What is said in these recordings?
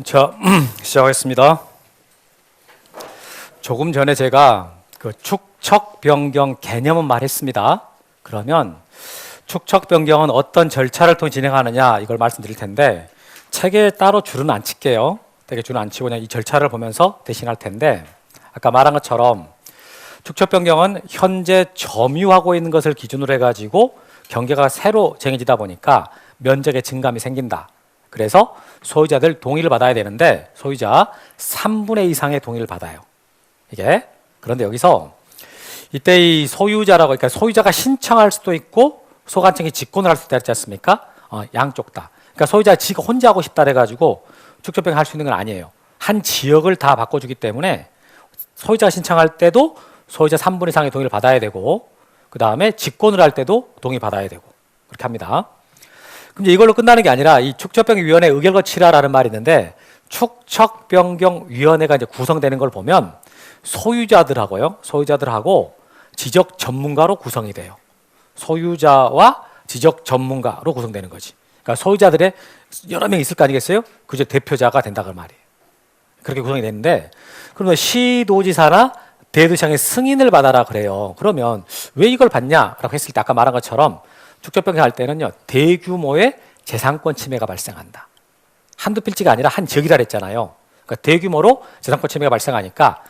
자, 시작하겠습니다. 조금 전에 제가 그 축척 변경 개념은 말했습니다. 그러면 축척 변경은 어떤 절차를 통해 진행하느냐 이걸 말씀드릴 텐데 책에 따로 줄은 안 칠게요. 되게 줄은 안 치고 그냥 이 절차를 보면서 대신할 텐데 아까 말한 것처럼 축척 변경은 현재 점유하고 있는 것을 기준으로 해가지고 경계가 새로 정해지다 보니까 면적의 증감이 생긴다. 그래서 소유자들 동의를 받아야 되는데 소유자 3분의 2 이상의 동의를 받아요. 이게 그런데 여기서 이때 이 소유자라고 그러니까 소유자가 신청할 수도 있고 소관청이 직권을 할 수도 있지 않습니까? 양쪽 다. 그러니까 소유자가 지가 혼자 하고 싶다 해가지고 축척변경 할 수 있는 건 아니에요. 한 지역을 다 바꿔주기 때문에 소유자가 신청할 때도 소유자 3분의 2 이상의 동의를 받아야 되고 그 다음에 직권을 할 때도 동의 받아야 되고 그렇게 합니다. 그럼 이걸로 끝나는 게 아니라 이 축척변경위원회 의결거치라라는 말이 있는데 축척변경위원회가 이제 구성되는 걸 보면 소유자들하고 지적 전문가로 구성이 돼요. 소유자와 지적 전문가로 구성되는 거지. 그러니까 소유자들의 여러 명 있을 거 아니겠어요? 그저 대표자가 된다 그 말이에요. 그렇게 구성이 되는데 그러면 시도지사나 대도시장의 승인을 받아라 그래요. 그러면 왜 이걸 받냐라고 했을 때 아까 말한 것처럼 축척변경 할 때는요 대규모의 재산권 침해가 발생한다. 한두 필지가 아니라 한 지역이라 했잖아요. 그러니까 대규모로 재산권 침해가 발생하니까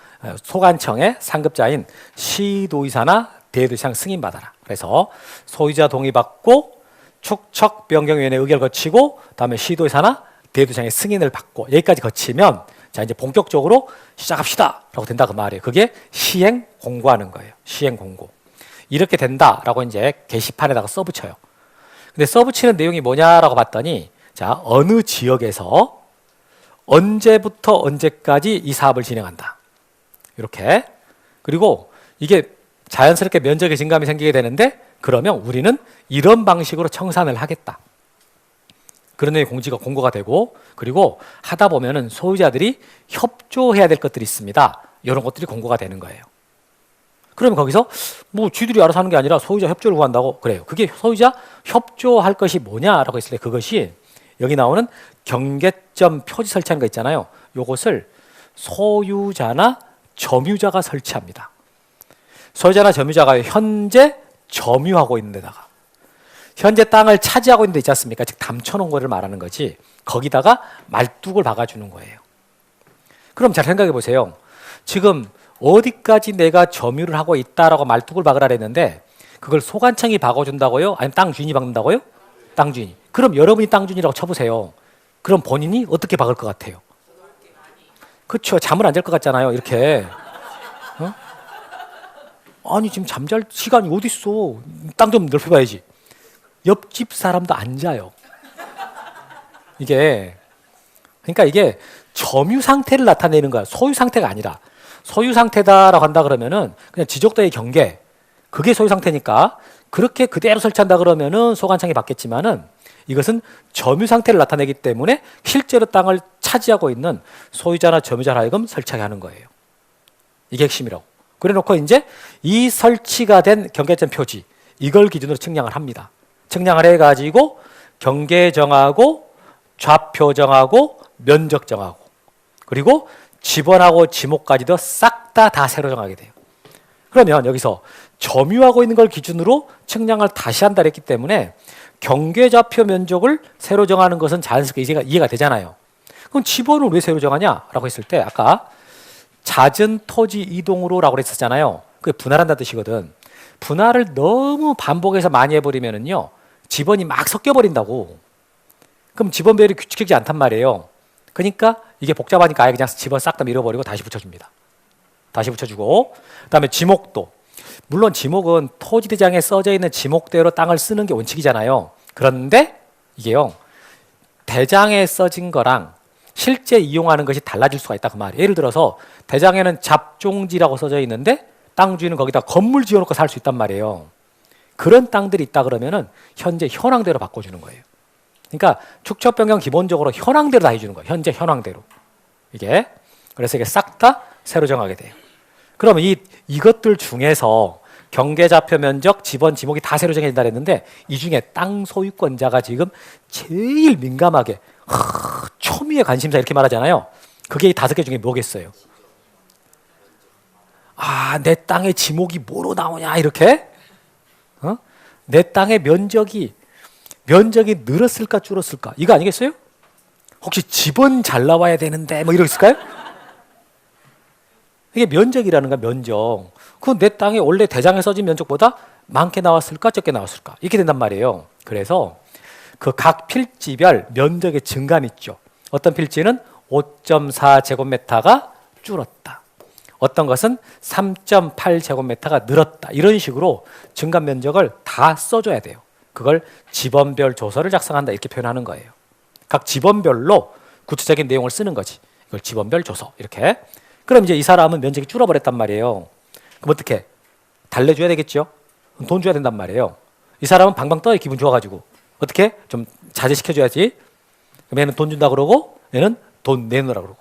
소관청의 상급자인 시도의사나 대도시장 승인 받아라. 그래서 소유자 동의 받고 축척변경위원회 의결 거치고 다음에 시도의사나 대도시장의 승인을 받고 여기까지 거치면 자 이제 본격적으로 시작합시다라고 된다 그 말이에요. 그게 시행 공고하는 거예요. 시행 공고. 이렇게 된다라고 이제 게시판에다가 써붙여요. 근데 써붙이는 내용이 뭐냐라고 봤더니 자 어느 지역에서 언제부터 언제까지 이 사업을 진행한다. 이렇게 그리고 이게 자연스럽게 면적의 증감이 생기게 되는데 그러면 우리는 이런 방식으로 청산을 하겠다. 그런 내용의 공고가 되고 그리고 하다 보면은 소유자들이 협조해야 될 것들이 있습니다. 이런 것들이 공고가 되는 거예요. 그러면 거기서 뭐 쥐들이 알아서 하는 게 아니라 소유자 협조를 구한다고 그래요. 그게 소유자 협조할 것이 뭐냐라고 했을 때 그것이 여기 나오는 경계점 표지 설치하는 거 있잖아요. 이것을 소유자나 점유자가 설치합니다. 소유자나 점유자가 현재 점유하고 있는 데다가 현재 땅을 차지하고 있는 데 있지 않습니까? 즉 담쳐놓은 거를 말하는 거지 거기다가 말뚝을 박아주는 거예요. 그럼 잘 생각해 보세요. 지금 어디까지 내가 점유를 하고 있다라고 말뚝을 박으라 했는데 그걸 소관청이 박아준다고요? 아니면 땅 주인이 박는다고요? 땅 주인이. 그럼 여러분이 땅 주인이라고 쳐보세요. 그럼 본인이 어떻게 박을 것 같아요? 그렇죠. 잠을 안 잘 것 같잖아요. 이렇게. 아니 지금 잠잘 시간이 어디 있어? 땅 좀 넓혀봐야지. 옆집 사람도 안 자요. 그러니까 이게 점유 상태를 나타내는 거야. 소유 상태가 아니라. 소유 상태다라고 한다 그러면은 그냥 지적도의 경계 그게 소유 상태니까 그렇게 그대로 설치한다 그러면은 소관청이 받겠지만은 이것은 점유 상태를 나타내기 때문에 실제로 땅을 차지하고 있는 소유자나 점유자를 하여금 설치하게 하는 거예요. 이게 핵심이라고. 그래 놓고 이제 이 설치가 된 경계점 표지 이걸 기준으로 측량을 합니다. 측량을 해가지고 경계 정하고 좌표 정하고 면적 정하고 그리고 지번하고 지목까지도 싹 다 새로 정하게 돼요. 그러면 여기서 점유하고 있는 걸 기준으로 측량을 다시 한다 했기 때문에 경계 좌표 면적을 새로 정하는 것은 자연스럽게 이해가 되잖아요. 그럼 지번을 왜 새로 정하냐라고 했을 때 아까 잦은 토지 이동으로라고 했었잖아요. 그게 분할한다는 뜻이거든. 분할을 너무 반복해서 많이 해버리면은요 지번이 막 섞여버린다고. 그럼 지번 배열이 규칙적이지 않단 말이에요. 그러니까 이게 복잡하니까 아예 그냥 지번 싹 다 밀어버리고 다시 붙여줍니다. 다시 붙여주고 그다음에 지목도. 물론 지목은 토지대장에 써져 있는 지목대로 땅을 쓰는 게 원칙이잖아요. 그런데 이게요 대장에 써진 거랑 실제 이용하는 것이 달라질 수가 있다 그 말이에요. 예를 들어서 대장에는 잡종지라고 써져 있는데 땅 주인은 거기다 건물 지어놓고 살 수 있단 말이에요. 그런 땅들이 있다 그러면은 현재 현황대로 바꿔주는 거예요. 그러니까 축척변경 기본적으로 현황대로 다 해주는 거예요. 현재 현황대로. 그래서 이게 싹 다 새로 정하게 돼요. 그러면 이것들 중에서 경계좌표 면적, 지번, 지목이 다 새로 정해진다 그랬는데 이 중에 땅 소유권자가 지금 제일 민감하게 초미 품위의 관심사 이렇게 말하잖아요. 그게 이 5개 중에 뭐겠어요? 아, 내 땅의 지목이 뭐로 나오냐 이렇게? 내 땅의 면적이 늘었을까 줄었을까? 이거 아니겠어요? 혹시 집은 잘 나와야 되는데 뭐 이러겠을까요? 이게 면적이라는 거야, 면적. 그 내 땅에 원래 대장에 써진 면적보다 많게 나왔을까 적게 나왔을까? 이렇게 된단 말이에요. 그래서 그 각 필지별 면적의 증감이 있죠. 어떤 필지는 5.4제곱미터가 줄었다. 어떤 것은 3.8제곱미터가 늘었다. 이런 식으로 증감 면적을 다 써줘야 돼요. 그걸 지번별 조서를 작성한다 이렇게 표현하는 거예요. 각 지번별로 구체적인 내용을 쓰는 거지. 이걸 지번별 조서 이렇게. 그럼 이제 이 사람은 면적이 줄어버렸단 말이에요. 그럼 어떻게? 달래줘야 되겠죠. 돈 줘야 된단 말이에요. 이 사람은 방방 떠요. 기분 좋아가지고. 어떻게? 좀 자제시켜줘야지. 그럼 얘는 돈 준다 그러고 얘는 돈 내놓으라 그러고.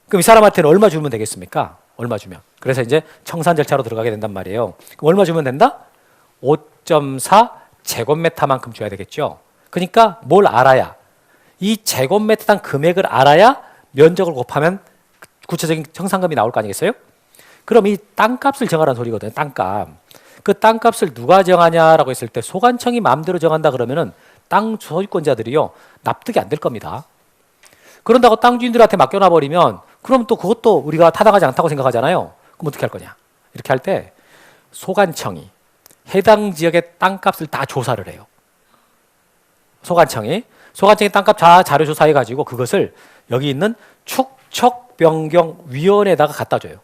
그럼 이 사람한테는 얼마 주면 되겠습니까? 얼마 주면. 그래서 이제 청산 절차로 들어가게 된단 말이에요. 그럼 얼마 주면 된다? 5.4제곱미터만큼 줘야 되겠죠. 그러니까 뭘 알아야? 이 제곱미터당 금액을 알아야 면적을 곱하면 구체적인 청산금이 나올 거 아니겠어요? 그럼 이 땅값을 정하라는 소리거든요. 땅값. 그 땅값을 누가 정하냐라고 했을 때 소관청이 마음대로 정한다 그러면은 땅 소유권자들이요 납득이 안 될 겁니다. 그런다고 땅 주인들한테 맡겨놔 버리면 그럼 또 그것도 우리가 타당하지 않다고 생각하잖아요. 그럼 어떻게 할 거냐? 이렇게 할 때 소관청이 해당 지역의 땅값을 다 조사를 해요. 소관청이 땅값 자료 조사해 가지고 그것을 여기 있는 축척변경위원회에다가 갖다 줘요.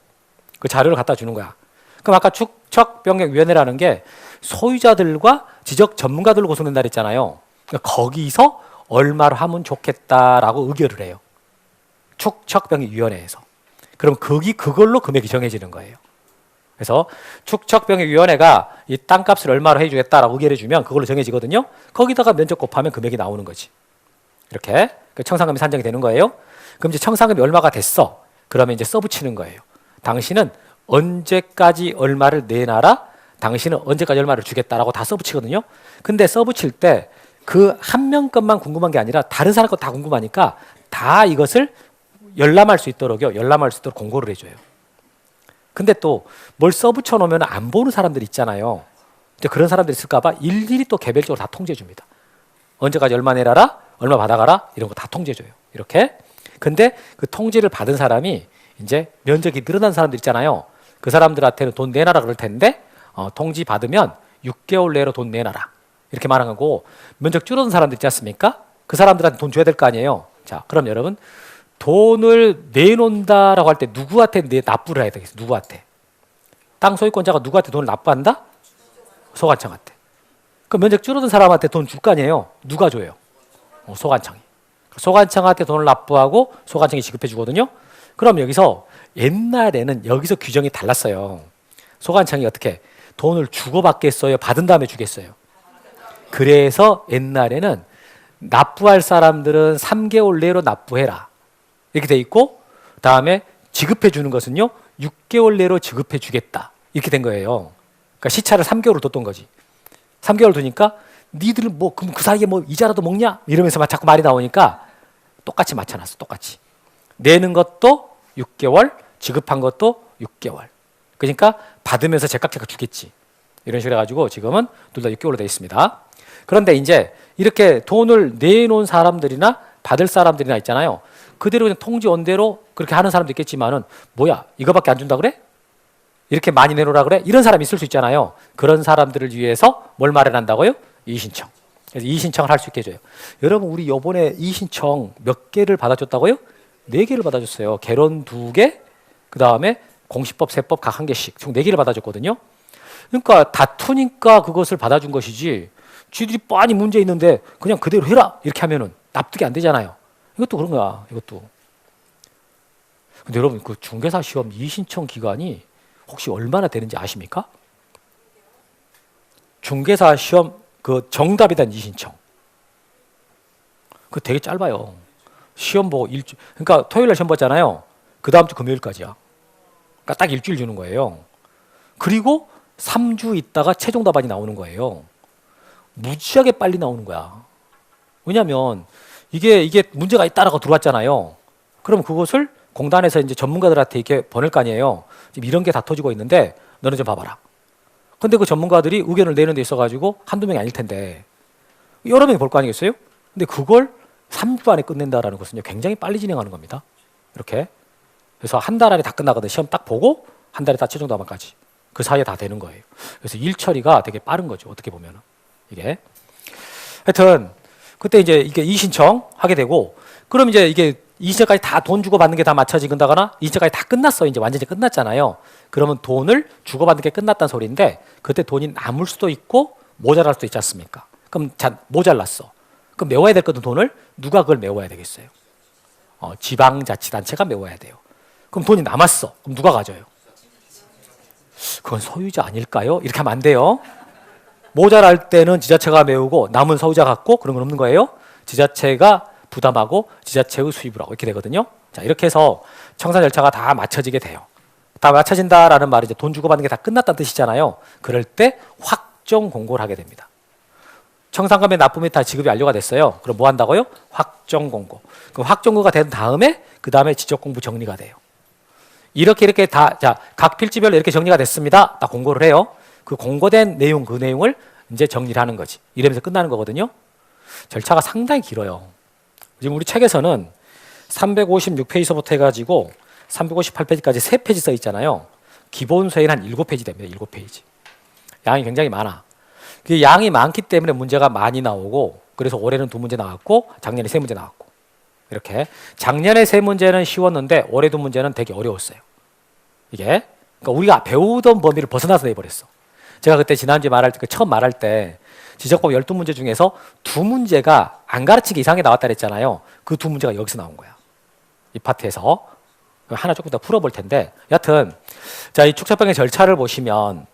그 자료를 갖다 주는 거야. 그럼 아까 축척변경위원회라는 게 소유자들과 지적 전문가들로 구성된다 그랬잖아요. 그러니까 거기서 얼마로 하면 좋겠다라고 의결을 해요. 축척변경위원회에서. 그럼 그걸로 금액이 정해지는 거예요. 그래서 축척변경위원회가 이 땅값을 얼마로 해주겠다라고 의결해 주면 그걸로 정해지거든요. 거기다가 면적 곱하면 금액이 나오는 거지. 이렇게 청산금이 산정이 되는 거예요. 그럼 이제 청산금이 얼마가 됐어? 그러면 이제 써붙이는 거예요. 당신은 언제까지 얼마를 내놔라? 당신은 언제까지 얼마를 주겠다라고 다 써붙이거든요. 근데 써붙일 때 그 한 명 것만 궁금한 게 아니라 다른 사람 것 다 궁금하니까 다 이것을 열람할 수 있도록요. 공고를 해줘요. 근데 또 뭘 써붙여 놓으면 안 보는 사람들 있잖아요. 그런 사람들이 있을까봐 일일이 또 개별적으로 다 통지해 줍니다. 언제까지 얼마 내라라? 얼마 받아가라? 이런 거 다 통지해 줘요. 이렇게. 근데 그 통지를 받은 사람이 이제 면적이 늘어난 사람들 있잖아요. 그 사람들한테는 돈 내놔라 그럴 텐데 통지 받으면 6개월 내로 돈 내놔라 이렇게 말한 거고, 면적 줄어든 사람들 있지 않습니까? 그 사람들한테 돈 줘야 될 거 아니에요. 자, 그럼 여러분 돈을 내놓는다라고 할 때 누구한테 납부를 해야 되겠어요? 누구한테? 땅 소유권자가 누구한테 돈을 납부한다? 소관청한테. 그럼 면적 줄어든 사람한테 돈 줄 거 아니에요? 누가 줘요? 소관청이. 소관청한테 돈을 납부하고 소관청이 지급해 주거든요. 그럼 여기서 옛날에는 여기서 규정이 달랐어요. 소관청이 어떻게 돈을 주고받겠어요? 받은 다음에 주겠어요? 그래서 옛날에는 납부할 사람들은 3개월 내로 납부해라 이렇게 돼 있고, 다음에 지급해 주는 것은요 6개월 내로 지급해 주겠다 이렇게 된 거예요. 그러니까 시차를 3개월을 뒀던 거지. 3개월 두니까 니들은 뭐 그럼 그 사이에 뭐 이자라도 먹냐 이러면서 막 자꾸 말이 나오니까 똑같이 맞춰놨어. 똑같이 내는 것도 6개월, 지급한 것도 6개월. 그러니까 받으면서 제깍제깍 주겠지. 이런 식으로 해가지고 지금은 둘 다 6개월로 되어 있습니다. 그런데 이제 이렇게 돈을 내놓은 사람들이나 받을 사람들이나 있잖아요. 그대로 그냥 통지 원대로 그렇게 하는 사람도 있겠지만은 뭐야 이거밖에 안 준다 그래? 이렇게 많이 내놓으라 그래? 이런 사람이 있을 수 있잖아요. 그런 사람들을 위해서 뭘 마련한다고요? 이의신청. 그래서 이의신청을 할 수 있게 해줘요. 여러분 우리 요번에 이의신청 몇 개를 받아줬다고요? 4개를 받아줬어요. 개론 2개, 그 다음에 공시법, 세법 각 1개씩 총 4개를 받아줬거든요. 그러니까 다투니까 그것을 받아준 것이지 쥐들이 뻔히 문제 있는데 그냥 그대로 해라 이렇게 하면은 납득이 안 되잖아요. 이것도 그런 거야. 이것도. 근데 여러분 그 중개사 시험 이의신청 기간이 혹시 얼마나 되는지 아십니까? 중개사 시험 그 정답에 대한 이의신청 그 되게 짧아요. 시험 보고 일주일, 그러니까 토요일 날 시험 봤잖아요. 그 다음 주 금요일까지야. 그러니까 딱 일주일 주는 거예요. 그리고 3주 있다가 최종 답안이 나오는 거예요. 무지하게 빨리 나오는 거야. 왜냐하면 이게 문제가 있다라고 들어왔잖아요. 그럼 그것을 공단에서 이제 전문가들한테 이렇게 보낼 거 아니에요. 지금 이런 게 다 터지고 있는데 너는 좀 봐봐라. 근데 그 전문가들이 의견을 내는 데 있어가지고 한두 명이 아닐 텐데 여러 명이 볼 거 아니겠어요? 근데 그걸 3주 안에 끝낸다라는 것은요, 굉장히 빨리 진행하는 겁니다. 이렇게. 그래서 한 달 안에 다 끝나거든. 시험 딱 보고 한 달에 다 최종 답안까지. 그 사이에 다 되는 거예요. 그래서 일 처리가 되게 빠른 거죠. 어떻게 보면은. 이게. 하여튼, 그때 이제 이게 이의신청 하게 되고, 그럼 이제 이게 이의신청까지 다 돈 주고 받는 게 다 맞춰지거나, 이의신청까지 다 끝났어. 이제 완전히 끝났잖아요. 그러면 돈을 주고받는 게 끝났다는 소리인데, 그때 돈이 남을 수도 있고, 모자랄 수도 있지 않습니까? 그럼 모자랐어. 그럼 메워야 될 거든 돈을 누가 그걸 메워야 되겠어요? 지방자치단체가 메워야 돼요. 그럼 돈이 남았어. 그럼 누가 가져요? 그건 소유자 아닐까요? 이렇게 하면 안 돼요. 모자랄 때는 지자체가 메우고 남은 소유자 갖고 그런 건 없는 거예요. 지자체가 부담하고 지자체의 수입을 하고 이렇게 되거든요. 자, 이렇게 해서 청산 절차가 다 맞춰지게 돼요. 다 맞춰진다라는 말이 이제 돈 주고받는 게 다 끝났다는 뜻이잖아요. 그럴 때 확정 공고를 하게 됩니다. 청산금의 납부금이 다 지급이 완료가 됐어요. 그럼 뭐 한다고요? 확정 공고. 그럼 확정 공고가 된 다음에 그 다음에 지적 공부 정리가 돼요. 이렇게 다, 자, 각 필지별로 이렇게 정리가 됐습니다. 딱 공고를 해요. 그 공고된 내용, 그 내용을 이제 정리를 하는 거지. 이러면서 끝나는 거거든요. 절차가 상당히 길어요. 지금 우리 책에서는 356페이지부터 해가지고 358페이지까지 3페이지 써 있잖아요. 기본 서에는 한 7페이지 됩니다. 7페이지. 양이 굉장히 많아. 그 양이 많기 때문에 문제가 많이 나오고, 그래서 올해는 2문제 나왔고 작년에 3문제 나왔고, 이렇게 작년에 3문제는 쉬웠는데 올해 2문제는 되게 어려웠어요. 이게 그러니까 우리가 배우던 범위를 벗어나서 내버렸어. 제가 그때 지난주에 말할 때, 처음 말할 때 지적법 12문제 중에서 2문제가 안 가르치기 이상하게 나왔다 그랬잖아요. 그 2문제가 여기서 나온 거야. 이 파트에서. 하나 조금 더 풀어볼 텐데, 여하튼 자, 이 축적병의 절차를 보시면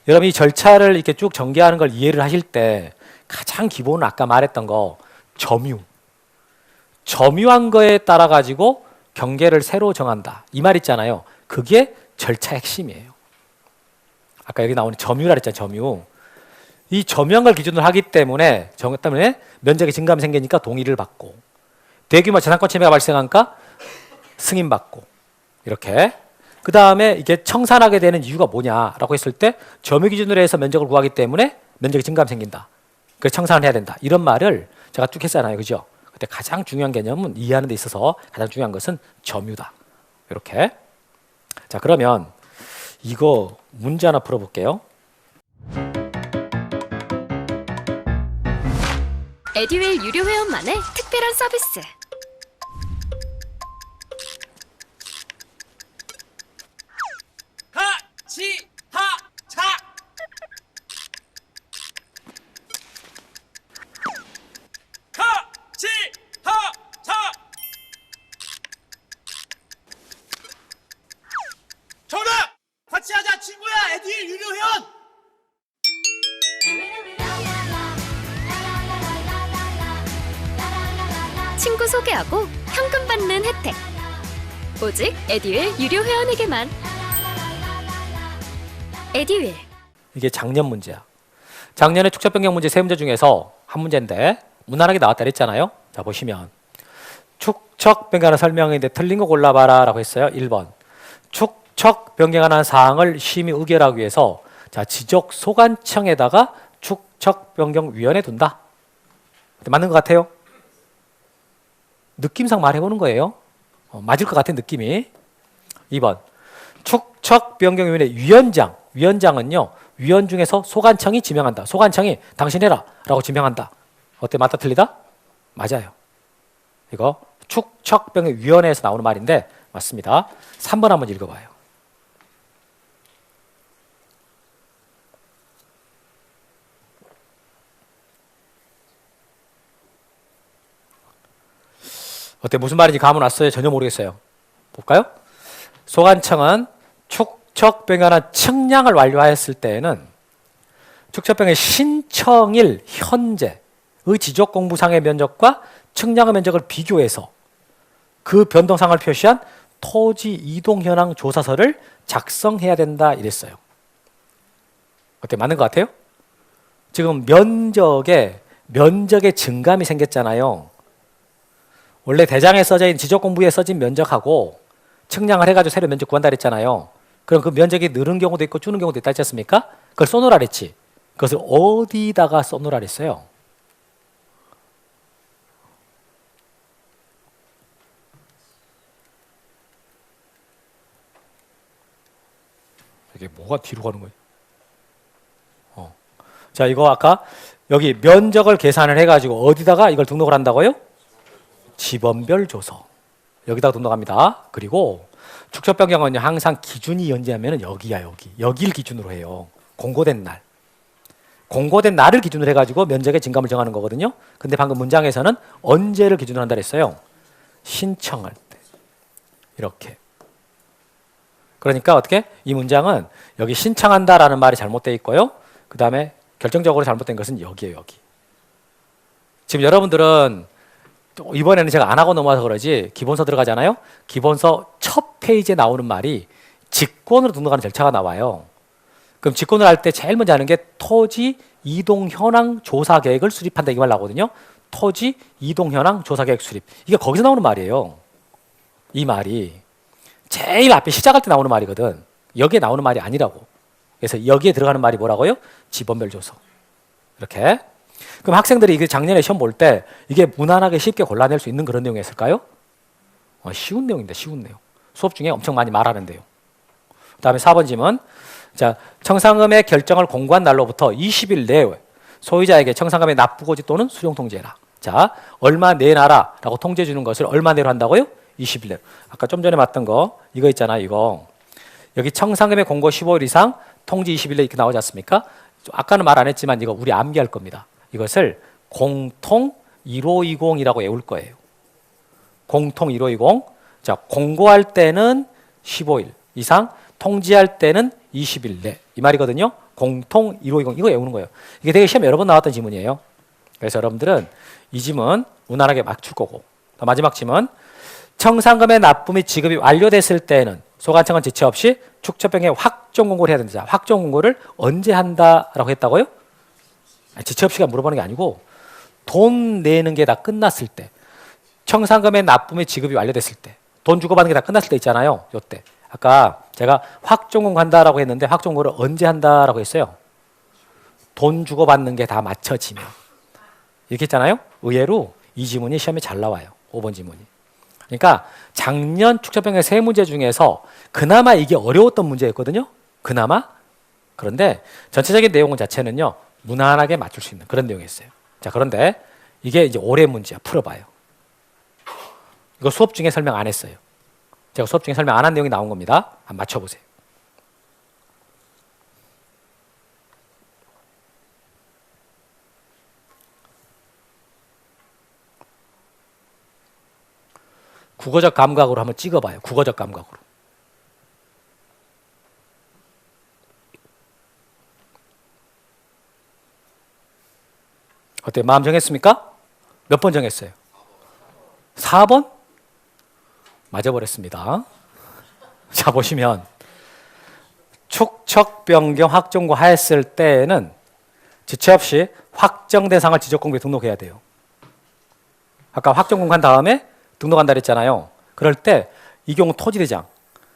여러분 이 절차를 이렇게 쭉 전개하는 걸 이해를 하실 때 가장 기본은 아까 말했던 거 점유한 거에 따라 가지고 경계를 새로 정한다. 이 말 있잖아요. 그게 절차 핵심이에요. 아까 여기 나오는 점유라 그랬잖아요. 점유. 이 점유한 걸 기준으로 하기 때문에 면적의 증감이 생기니까 동의를 받고, 대규모 재산권 침해가 발생하니까 승인받고, 이렇게. 그 다음에 이게 청산하게 되는 이유가 뭐냐라고 했을 때 점유 기준으로 해서 면적을 구하기 때문에 면적이 증감이 생긴다. 그래서 청산을 해야 된다. 이런 말을 제가 쭉 했잖아요. 그죠? 그때 가장 중요한 개념은 이해하는 데 있어서 가장 중요한 것은 점유다. 이렇게. 자, 그러면 이거 문제 하나 풀어볼게요. 에듀윌 유료 회원만의 특별한 서비스. 하치하차 하치하차 정답! 같이 하자 친구야. 에듀윌 유료 회원. 친구 소개하고 현금 받는 혜택. 오직 에듀윌 유료 회원에게만. 에듀윌. 이게 작년 문제야. 작년에 축적 변경 문제 3문제 중에서 한 문제인데 무난하게 나왔다 그랬잖아요. 자, 보시면 축적 변경하는 설명인데 틀린 거 골라봐라 라고 했어요. 1번. 축적 변경하는 사항을 심의 의결하기 위해서 자, 지적 소관청에다가 축적 변경위원회 둔다. 맞는 것 같아요? 느낌상 말해보는 거예요. 맞을 것 같은 느낌이. 2번. 축적 변경위원회 위원장은요, 위원 중에서 소관청이 지명한다. 소관청이 당신 해라 라고 지명한다. 어때? 맞다 틀리다? 맞아요. 이거 축적 변경위원회에서 나오는 말인데 맞습니다. 3번 한번 읽어봐요. 어때? 무슨 말인지 감은 왔어요? 전혀 모르겠어요. 볼까요? 소관청은 축적병행하는 측량을 완료하였을 때에는 축적병의 신청일 현재의 지적공부상의 면적과 측량의 면적을 비교해서 그 변동상을 표시한 토지 이동 현황 조사서를 작성해야 된다 이랬어요. 어때? 맞는 것 같아요? 지금 면적에 증감이 생겼잖아요. 원래 대장에 써져 있는 지적공부에 써진 면적하고 측량을 해가지고 새로 면적 구한다 그랬잖아요. 그럼 그 면적이 늘은 경우도 있고 주는 경우도 있다 했지 않습니까? 그걸 써놓으라 그랬지. 그것을 어디다가 써놓으라 그랬어요? 이게 뭐가 뒤로 가는 거지? 자, 이거 아까 여기 면적을 계산을 해가지고 어디다가 이걸 등록을 한다고요? 지번별 조서. 여기다가 등록합니다. 그리고 축적 변경은 항상 기준이 언제냐면 여기야, 여기. 여기를 기준으로 해요. 공고된 날. 공고된 날을 기준으로 해가지고 면적의 증감을 정하는 거거든요. 근데 방금 문장에서는 언제를 기준으로 한다 그랬어요? 신청할 때. 이렇게. 그러니까 어떻게? 이 문장은 여기 신청한다라는 말이 잘못되어 있고요. 그 다음에 결정적으로 잘못된 것은 여기에요, 여기. 지금 여러분들은 이번에는 제가 안 하고 넘어와서 그러지 기본서 들어가잖아요. 기본서 첫 페이지에 나오는 말이 직권으로 등록하는 절차가 나와요. 그럼 직권을 할 때 제일 먼저 하는 게 토지 이동 현황 조사 계획을 수립한다 이 말 나오거든요. 토지 이동 현황 조사 계획 수립. 이게 거기서 나오는 말이에요. 이 말이 제일 앞에 시작할 때 나오는 말이거든. 여기에 나오는 말이 아니라고. 그래서 여기에 들어가는 말이 뭐라고요? 지번별 조서. 이렇게. 그럼 학생들이 이게 작년에 시험 볼 때 이게 무난하게 쉽게 골라낼 수 있는 그런 내용이었을까요? 쉬운 내용입니다. 쉬운 내용. 수업 중에 엄청 많이 말하는데요. 그 다음에 4번 질문. 자, 청산금의 결정을 공고한 날로부터 20일 내에 소유자에게 청산금의 납부고지 또는 수령 통지해라. 자, 얼마 내놔라 라고 통지해 주는 것을 얼마 내로 한다고요? 20일 내로. 아까 좀 전에 봤던 거 이거 있잖아, 이거. 여기 청산금의 공고 15일 이상 통지 20일 내 이렇게 나오지 않습니까? 아까는 말 안 했지만 이거 우리 암기할 겁니다. 이것을 공통 1520이라고 외울 거예요. 공통 1520. 자, 공고할 때는 15일 이상, 통지할 때는 20일 내. 이 말이거든요. 공통 1520. 이거 외우는 거예요. 이게 되게 시험 여러 번 나왔던 지문이에요. 그래서 여러분들은 이 지문 무난하게 맞출 거고. 마지막 지문. 청산금의 납부 및 지급이 완료됐을 때는 소관청은 지체 없이 축적병에 확정 공고를 해야 된다. 확정 공고를 언제 한다라고 했다고요? 지체 없이가 물어보는 게 아니고 돈 내는 게 다 끝났을 때, 청산금의 납부 및 지급이 완료됐을 때, 돈 주고받는 게 다 끝났을 때 있잖아요. 요때. 아까 제가 확정 공고한다라고 했는데 확정 공고를 언제 한다라고 했어요? 돈 주고받는 게 다 맞춰지면. 이렇게 했잖아요. 의외로 이 지문이 시험에 잘 나와요. 5번 지문이. 그러니까 작년 축적병의 세 문제 중에서 그나마 이게 어려웠던 문제였거든요. 그나마. 그런데 전체적인 내용 자체는요. 무난하게 맞출 수 있는 그런 내용이었어요. 자, 그런데 이게 이제 올해 문제야. 풀어봐요. 이거 수업 중에 설명 안 했어요. 제가 수업 중에 설명 안 한 내용이 나온 겁니다. 한번 맞춰보세요. 국어적 감각으로 한번 찍어봐요. 국어적 감각으로. 어때요? 마음 정했습니까? 몇 번 정했어요? 4번? 맞아버렸습니다. 자, 보시면 축척 변경 확정고 하였을 때에는 지체 없이 확정 대상을 지적공고에 등록해야 돼요. 아까 확정 공고한 다음에 등록한다 그랬잖아요. 그럴 때 이 경우 토지대장.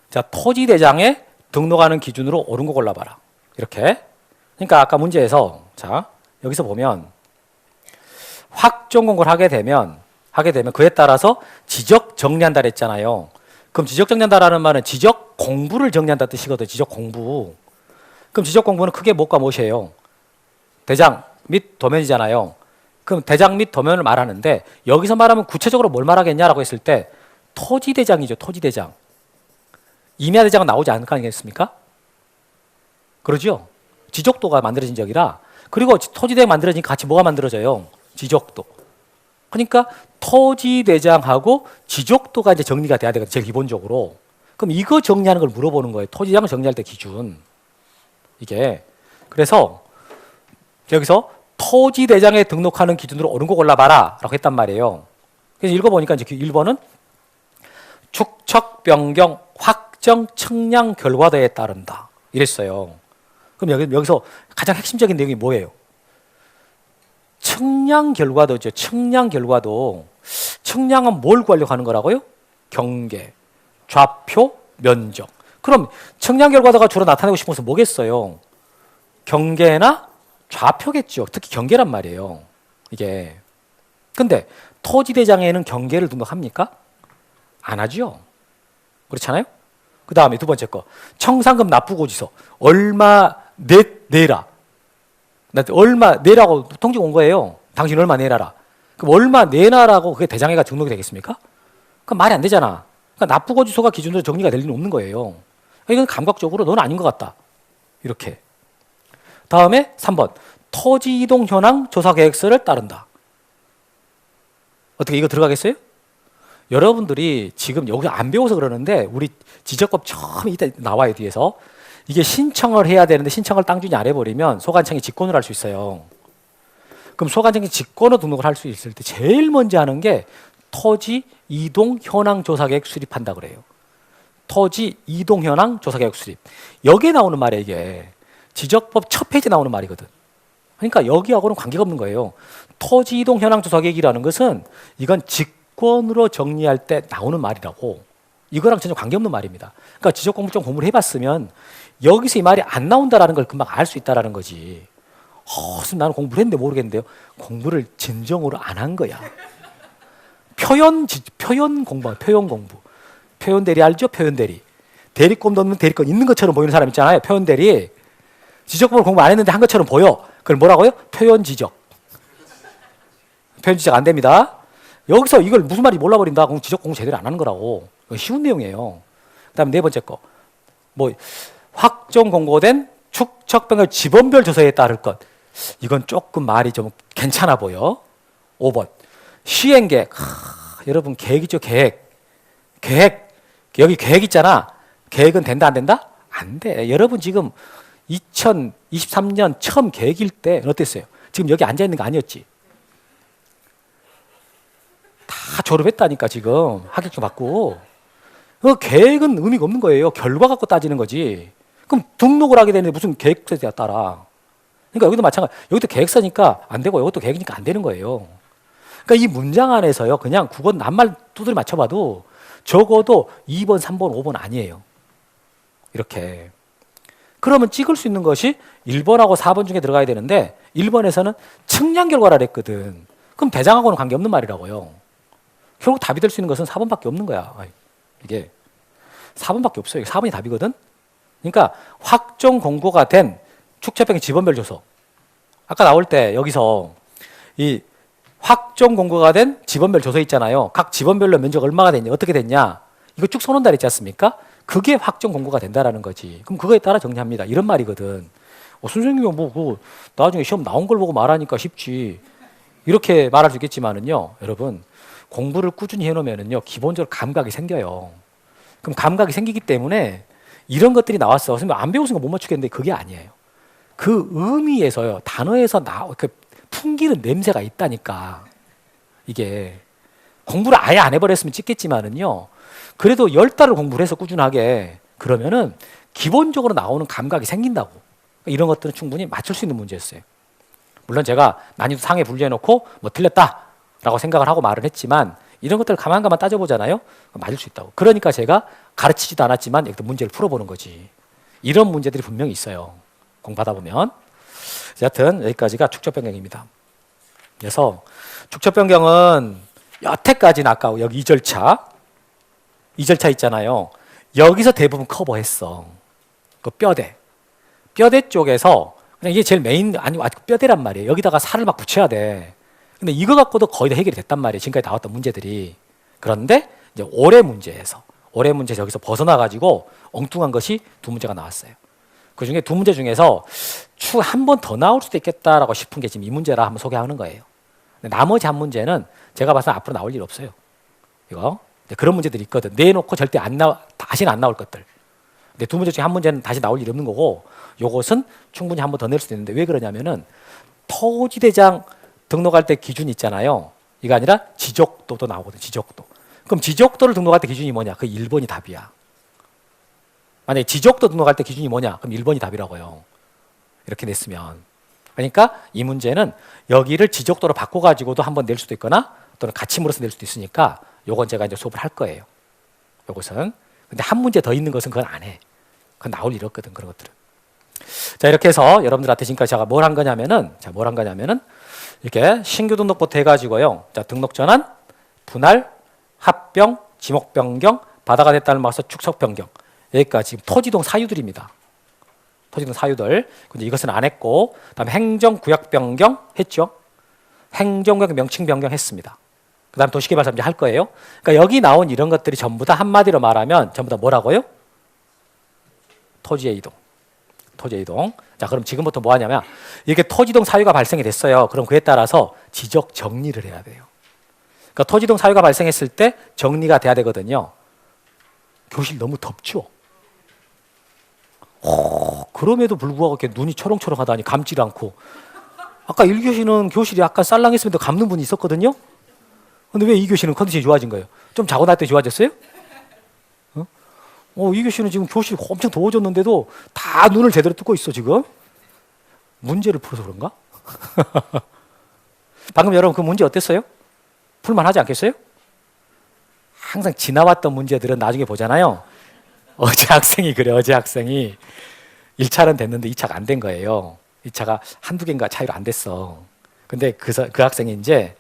자, 토지대장에 등록하는 기준으로 옳은 거 골라봐라. 이렇게. 그러니까 아까 문제에서 자, 여기서 보면 확정 공고를 하게 되면 그에 따라서 지적 정리한다 그랬잖아요. 그럼 지적 정리한다라는 말은 지적 공부를 정리한다 뜻이거든요. 지적 공부. 그럼 지적 공부는 크게 무엇과 무엇이에요? 대장 및 도면이잖아요. 그럼 대장 및 도면을 말하는데 여기서 말하면 구체적으로 뭘 말하겠냐라고 했을 때 토지대장이죠. 토지대장. 임야대장은 나오지 않을 거 아니겠습니까? 그러죠? 지적도가 만들어진 적이라. 그리고 토지대장 만들어지니까 같이 뭐가 만들어져요? 지적도. 그러니까 토지대장하고 지적도가 이제 정리가 돼야 되거든요. 제일 기본적으로. 그럼 이거 정리하는 걸 물어보는 거예요. 토지대장을 정리할 때 기준. 이게. 그래서 여기서 토지대장에 등록하는 기준으로 옳은 거 골라봐라 라고 했단 말이에요. 그래서 읽어보니까 이제 1번은 축척 변경 확정 측량 결과도에 따른다. 이랬어요. 그럼 여기서 가장 핵심적인 내용이 뭐예요? 측량 결과도죠. 측량 결과도. 측량은 뭘 구하려고 하는 거라고요? 경계, 좌표, 면적. 그럼 측량 결과가 주로 나타내고 싶은 것은 뭐겠어요? 경계나 좌표겠죠. 특히 경계란 말이에요. 이게. 근데 토지대장에는 경계를 등록합니까? 안 하죠. 그렇잖아요? 그 다음에 두 번째 거. 청산금 납부고지서. 얼마 내라. 얼마 내라고 통지 온 거예요. 당신 얼마 내놔라. 그럼 얼마 내놔라고 그게 대장에가 등록이 되겠습니까? 그럼 말이 안 되잖아. 그러니까 납부고지서가 기준으로 정리가 될 리는 없는 거예요. 이건 감각적으로 넌 아닌 것 같다. 이렇게. 다음에 3번. 토지 이동 현황 조사 계획서를 따른다. 어떻게 이거 들어가겠어요? 여러분들이 지금 여기 안 배워서 그러는데 우리 지적법 처음 이때 나와요, 뒤에서. 이게 신청을 해야 되는데 신청을 땅주인이 안 해버리면 소관청이 직권을 할 수 있어요. 그럼 소관청이 직권으로 등록을 할 수 있을 때 제일 먼저 하는 게 토지 이동 현황 조사 계획 수립한다 그래요. 토지 이동 현황 조사 계획 수립. 여기에 나오는 말이에요, 이게. 지적법 첫 페이지에 나오는 말이거든. 그러니까 여기하고는 관계가 없는 거예요. 토지 이동 현황 조사 계획이라는 것은 이건 직권으로 정리할 때 나오는 말이라고. 이거랑 전혀 관계없는 말입니다. 그러니까 지적 공부 좀 공부를 해봤으면 여기서 이 말이 안 나온다라는 걸 금방 알 수 있다라는 거지. 무슨 나는 공부를 했는데 모르겠는데요. 공부를 진정으로 안 한 거야. 표현 공부, 표현 공부. 표현 대리 알죠? 표현 대리. 대리권 넣으면 대리권 있는 것처럼 보이는 사람 있잖아요. 표현 대리. 지적법을 공부 안 했는데 한 것처럼 보여. 그걸 뭐라고요? 표현 지적. 표현 지적 안 됩니다. 여기서 이걸 무슨 말인지 몰라버린다. 그럼 지적 공부 제대로 안 하는 거라고. 쉬운 내용이에요. 그다음에 네 번째 거. 뭐 확정 공고된 축척병의 지번별 조서에 따를 것. 이건 조금 말이 좀 괜찮아 보여. 5번. 시행계획. 여러분 계획이죠, 계획. 여기 계획 있잖아. 계획은 된다, 안 된다? 안 돼. 여러분 지금 2023년 처음 계획일 때 어땠어요? 지금 여기 앉아 있는 거 아니었지? 다 졸업했다니까 지금 학력증 받고. 그 계획은 의미가 없는 거예요. 결과 갖고 따지는 거지. 그럼 등록을 하게 되는데 무슨 계획서에 따라. 그러니까 여기도 마찬가지. 여기도 계획서니까 안 되고 이것도 계획이니까 안 되는 거예요. 그러니까 이 문장 안에서요. 그냥 국어 낱말 두드려 맞춰봐도 적어도 2번, 3번, 5번 아니에요. 이렇게. 그러면 찍을 수 있는 것이 1번하고 4번 중에 들어가야 되는데 1번에서는 측량 결과라 했거든. 그럼 대장하고는 관계없는 말이라고요. 결국 답이 될 수 있는 것은 4번밖에 없는 거야. 이게 4번밖에 없어요. 4번이 답이거든. 그러니까 확정 공고가 된 축척병의 지번별 조서. 아까 나올 때 여기서 이 확정 공고가 된 지번별 조서 있잖아요. 각 지번별로 면적 얼마가 됐냐, 어떻게 됐냐. 이거 쭉 써놓는다 그랬지 않습니까? 그게 확정 공고가 된다라는 거지. 그럼 그거에 따라 정리합니다. 이런 말이거든. 선생님이 뭐 나중에 시험 나온 걸 보고 말하니까 쉽지. 이렇게 말할 수 있겠지만은요, 여러분 공부를 꾸준히 해놓으면은요, 기본적으로 감각이 생겨요. 그럼 감각이 생기기 때문에 이런 것들이 나왔어. 선생님 안 배웠으니까 못 맞추겠는데 그게 아니에요. 그 의미에서요, 단어에서 그 풍기는 냄새가 있다니까. 이게 공부를 아예 안 해버렸으면 찍겠지만은요, 그래도 10달을 공부를 해서 꾸준하게 그러면은 기본적으로 나오는 감각이 생긴다고. 이런 것들은 충분히 맞출 수 있는 문제였어요. 물론 제가 난이도 상에 분류해놓고 뭐 틀렸다라고 생각을 하고 말을 했지만 이런 것들을 가만 따져보잖아요. 맞을 수 있다고. 그러니까 제가 가르치지도 않았지만 여기서 문제를 풀어보는 거지. 이런 문제들이 분명히 있어요. 공부하다 보면. 여하튼 여기까지가 축척변경입니다. 그래서 축척변경은 여태까지는 아까 여기 2절차 있잖아요. 여기서 대부분 커버했어. 그 뼈대 쪽에서 그냥 이게 제일 메인, 아니 뼈대란 말이에요. 여기다가 살을 막 붙여야 돼. 근데 이거 갖고도 거의 다 해결이 됐단 말이에요. 지금까지 나왔던 문제들이. 그런데 이제 올해 문제 저기서 벗어나가지고 엉뚱한 것이 두 문제가 나왔어요. 그 중에 두 문제 중에서 추 한 번 더 나올 수도 있겠다라고 싶은 게 지금 이 문제라 한번 소개하는 거예요. 근데 나머지 한 문제는 제가 봐서 앞으로 나올 일 없어요. 이거 그런 문제들이 있거든. 내놓고 절대 다시는 안 나올 것들. 근데 두 문제 중에 한 문제는 다시 나올 일이 없는 거고, 요것은 충분히 한 번 더 낼 수도 있는데 왜 그러냐면은 토지대장 등록할 때 기준이 있잖아요. 이거 아니라 지적도도 나오거든. 지적도. 그럼 지적도를 등록할 때 기준이 뭐냐? 그 1번이 답이야. 만약에 지적도 등록할 때 기준이 뭐냐? 그럼 1번이 답이라고요. 이렇게 냈으면. 그러니까 이 문제는 여기를 지적도로 바꿔가지고도 한번 낼 수도 있거나 또는 같이 물어서 낼 수도 있으니까 요건 제가 이제 수업을 할 거예요. 요것은. 근데 한 문제 더 있는 것은 그건 안 해. 그건 나올 일 없거든, 그런 것들은. 자, 이렇게 해서 여러분들한테 지금까지 제가 뭘 한 거냐면은, 이렇게 신규 등록부터 해가지고요. 자, 등록 전환, 분할, 합병, 지목 변경, 바다가 됐다는 말서 축석 변경. 여기까지 지금 토지동 사유들입니다. 토지동 사유들. 근데 이것은 안 했고, 그다음에 행정구역 변경 했죠. 행정구역 명칭 변경 했습니다. 그다음 도시개발사 이제 할 거예요. 그러니까 여기 나온 이런 것들이 전부 다 한마디로 말하면 전부 다 뭐라고요? 토지의 이동. 토지의 이동. 자, 그럼 지금부터 뭐 하냐면 이렇게 토지동 사유가 발생이 됐어요. 그럼 그에 따라서 지적 정리를 해야 돼요. 그러니까 토지동 사유가 발생했을 때 정리가 돼야 되거든요. 교실 너무 덥죠? 그럼에도 불구하고 이렇게 눈이 초롱초롱하다니 감질 않고. 아까 1교시는 교실이 약간 쌀랑했으면 감는 분이 있었거든요. 근데 왜 2교시는 컨디션이 좋아진 거예요? 좀 자고 날 때 좋아졌어요? 2교시는 지금 교실이 엄청 더워졌는데도 다 눈을 제대로 뜨고 있어 지금. 문제를 풀어서 그런가? 방금 여러분 그 문제 어땠어요? 풀만하지 않겠어요? 항상 지나왔던 문제들은 나중에 보잖아요. 어제 학생이 1차는 됐는데 2차가 안 된 거예요. 2차가 한두 개인가 차이로 안 됐어. 근데 그 학생이 이제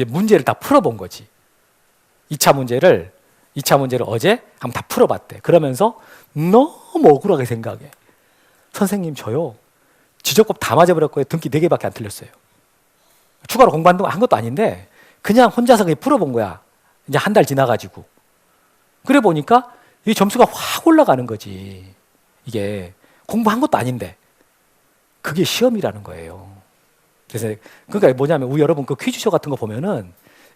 문제를 다 풀어본 거지. 2차 문제를 어제 한번 다 풀어봤대. 그러면서 너무 억울하게 생각해. 선생님 저요. 지적법 다 맞아버렸고요. 등기 4개밖에 안 틀렸어요. 추가로 공부한 것도 아닌데 그냥 혼자서 그냥 풀어본 거야. 이제 한 달 지나가지고. 그래 보니까 이 점수가 확 올라가는 거지. 이게 공부한 것도 아닌데 그게 시험이라는 거예요. 그래서 그러니까 뭐냐면 우리 여러분 그 퀴즈쇼 같은 거 보면은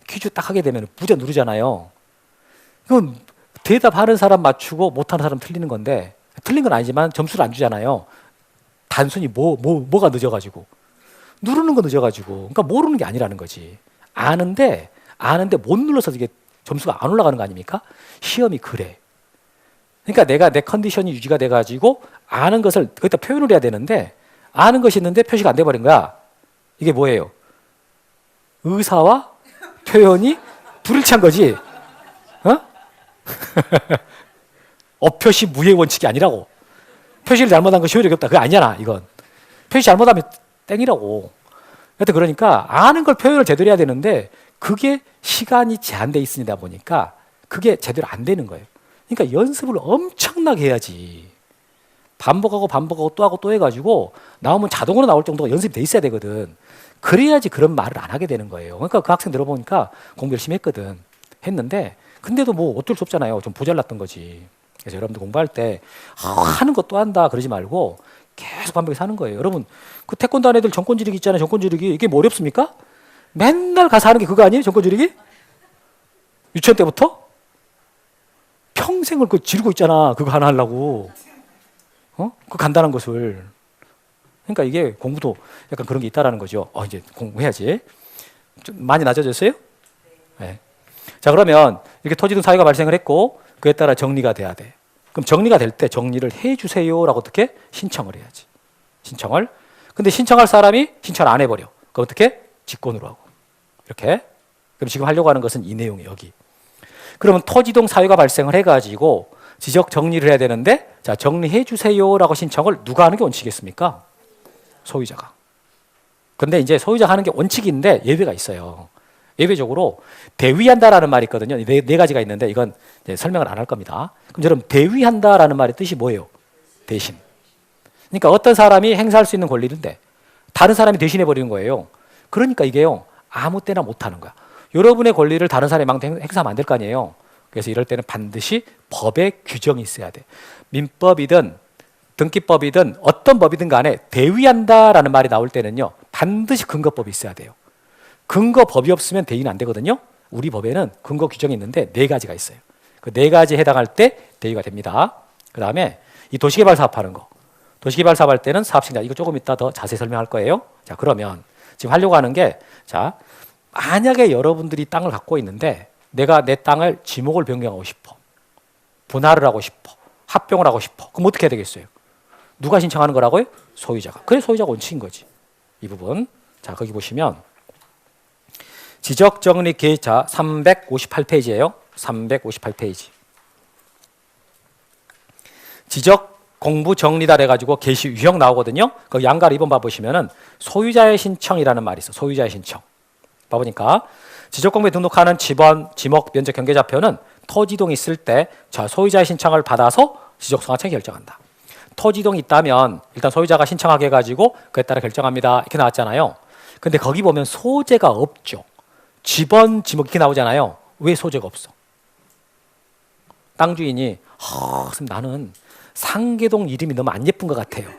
퀴즈 딱 하게 되면 부자 누르잖아요. 그건 대답하는 사람 맞추고 못하는 사람 틀리는 건데 틀린 건 아니지만 점수를 안 주잖아요. 단순히 뭐가 늦어가지고 누르는 거 늦어가지고 그러니까 모르는 게 아니라는 거지. 아는데 못 눌러서 이게 점수가 안 올라가는 거 아닙니까? 시험이 그래. 그러니까 내가 내 컨디션이 유지가 돼가지고 아는 것을 거기다 표현을 해야 되는데 아는 것이 있는데 표시가 안 돼버린 거야. 이게 뭐예요? 의사와 표현이 불일치한 거지. 어표시 무효의 원칙이 아니라고. 표시를 잘못한 것이 효력이 없다. 그게 아니잖아. 이건 표시 잘못하면 땡이라고. 여튼 그러니까 아는 걸 표현을 제대로 해야 되는데 그게 시간이 제한돼 있으니다 보니까 그게 제대로 안 되는 거예요. 그러니까 연습을 엄청나게 해야지. 반복하고 또 하고 또 해가지고 나오면 자동으로 나올 정도가 연습이 돼 있어야 되거든. 그래야지 그런 말을 안 하게 되는 거예요. 그러니까 그 학생 들어보니까 공부 열심히 했는데 근데도 뭐 어쩔 수 없잖아요. 좀 모자랐던 거지. 그래서 여러분들 공부할 때 하는 거 또 한다 그러지 말고 계속 반복해서 하는 거예요. 여러분 그 태권도 하는 애들 정권 지르기 있잖아요. 정권 지르기 이게 뭐 어렵습니까? 맨날 가서 하는 게 그거 아니에요? 정권 지르기? 유치원 때부터? 평생을 그 지르고 있잖아. 그거 하나 하려고. 그 간단한 것을. 그러니까 이게 공부도 약간 그런 게 있다라는 거죠. 이제 공부해야지. 좀 많이 낮아졌어요? 네. 자, 그러면 이렇게 토지등 사유가 발생을 했고 그에 따라 정리가 돼야 돼. 그럼 정리가 될 때 정리를 해주세요라고 어떻게? 신청을 해야지. 신청을. 근데 신청할 사람이 신청을 안 해버려. 그럼 어떻게? 직권으로 하고. 이렇게. 그럼 지금 하려고 하는 것은 이 내용이 여기. 그러면 토지동 사유가 발생을 해가지고 지적 정리를 해야 되는데 자 정리해 주세요라고 신청을 누가 하는 게 원칙이겠습니까? 소유자가. 근데 이제 소유자가 하는 게 원칙인데 예외가 있어요. 예외적으로 대위한다라는 말이 있거든요. 네 가지가 있는데 이건 이제 설명을 안 할 겁니다. 그럼 여러분 대위한다라는 말의 뜻이 뭐예요? 대신. 그러니까 어떤 사람이 행사할 수 있는 권리인데 다른 사람이 대신해 버리는 거예요. 그러니까 이게요 아무 때나 못 하는 거야. 여러분의 권리를 다른 사람이 막 행사하면 안 될 거 아니에요. 그래서 이럴 때는 반드시 법의 규정이 있어야 돼. 민법이든 등기법이든 어떤 법이든 간에 대위한다라는 말이 나올 때는요. 반드시 근거법이 있어야 돼요. 근거법이 없으면 대위는 안 되거든요. 우리 법에는 근거 규정이 있는데 4가지가 있어요. 그 4가지에 해당할 때 대위가 됩니다. 그 다음에 이 도시개발 사업하는 거. 도시개발 사업할 때는 사업신가. 이거 조금 이따 더 자세히 설명할 거예요. 자, 그러면 지금 하려고 하는 게 자, 만약에 여러분들이 땅을 갖고 있는데 내가 내 땅을 지목을 변경하고 싶어. 분할을 하고 싶어. 합병을 하고 싶어. 그럼 어떻게 해야 되겠어요? 누가 신청하는 거라고요? 소유자가. 그래 소유자가 원칙인 거지. 이 부분. 자, 거기 보시면 지적정리 계획자 358페이지예요. 358페이지. 지적 공부 정리다 해가지고 게시 유형 나오거든요. 그 양가를 2번 봐보시면은 소유자의 신청이라는 말이 있어. 소유자의 신청. 봐보니까 지적공부에 등록하는 지번, 지목, 면적, 경계좌표는 토지동이 있을 때 자, 소유자의 신청을 받아서 지적소관청이 결정한다. 토지동이 있다면 일단 소유자가 신청하게 해가지고 그에 따라 결정합니다. 이렇게 나왔잖아요. 근데 거기 보면 소재가 없죠. 지번, 지목 이렇게 나오잖아요. 왜 소재가 없어? 땅 주인이 선생님 나는 상계동 이름이 너무 안 예쁜 것 같아요.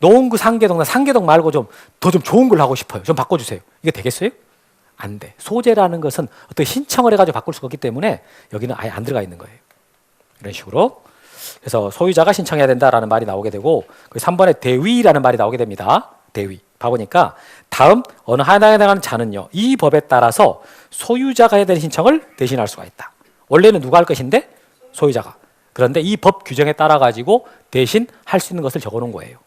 노원구 상계동, 나 상계동 말고 좀 더 좀 좋은 걸 하고 싶어요. 좀 바꿔주세요. 이게 되겠어요? 안 돼. 소재라는 것은 어떻게 신청을 해가지고 바꿀 수가 없기 때문에 여기는 아예 안 들어가 있는 거예요. 이런 식으로. 그래서 소유자가 신청해야 된다라는 말이 나오게 되고 3번에 대위라는 말이 나오게 됩니다. 대위. 봐보니까 다음 어느 하나에 해당하는 자는요. 이 법에 따라서 소유자가 해야 되는 신청을 대신할 수가 있다. 원래는 누가 할 것인데? 소유자가. 그런데 이 법 규정에 따라 가지고 대신 할 수 있는 것을 적어놓은 거예요.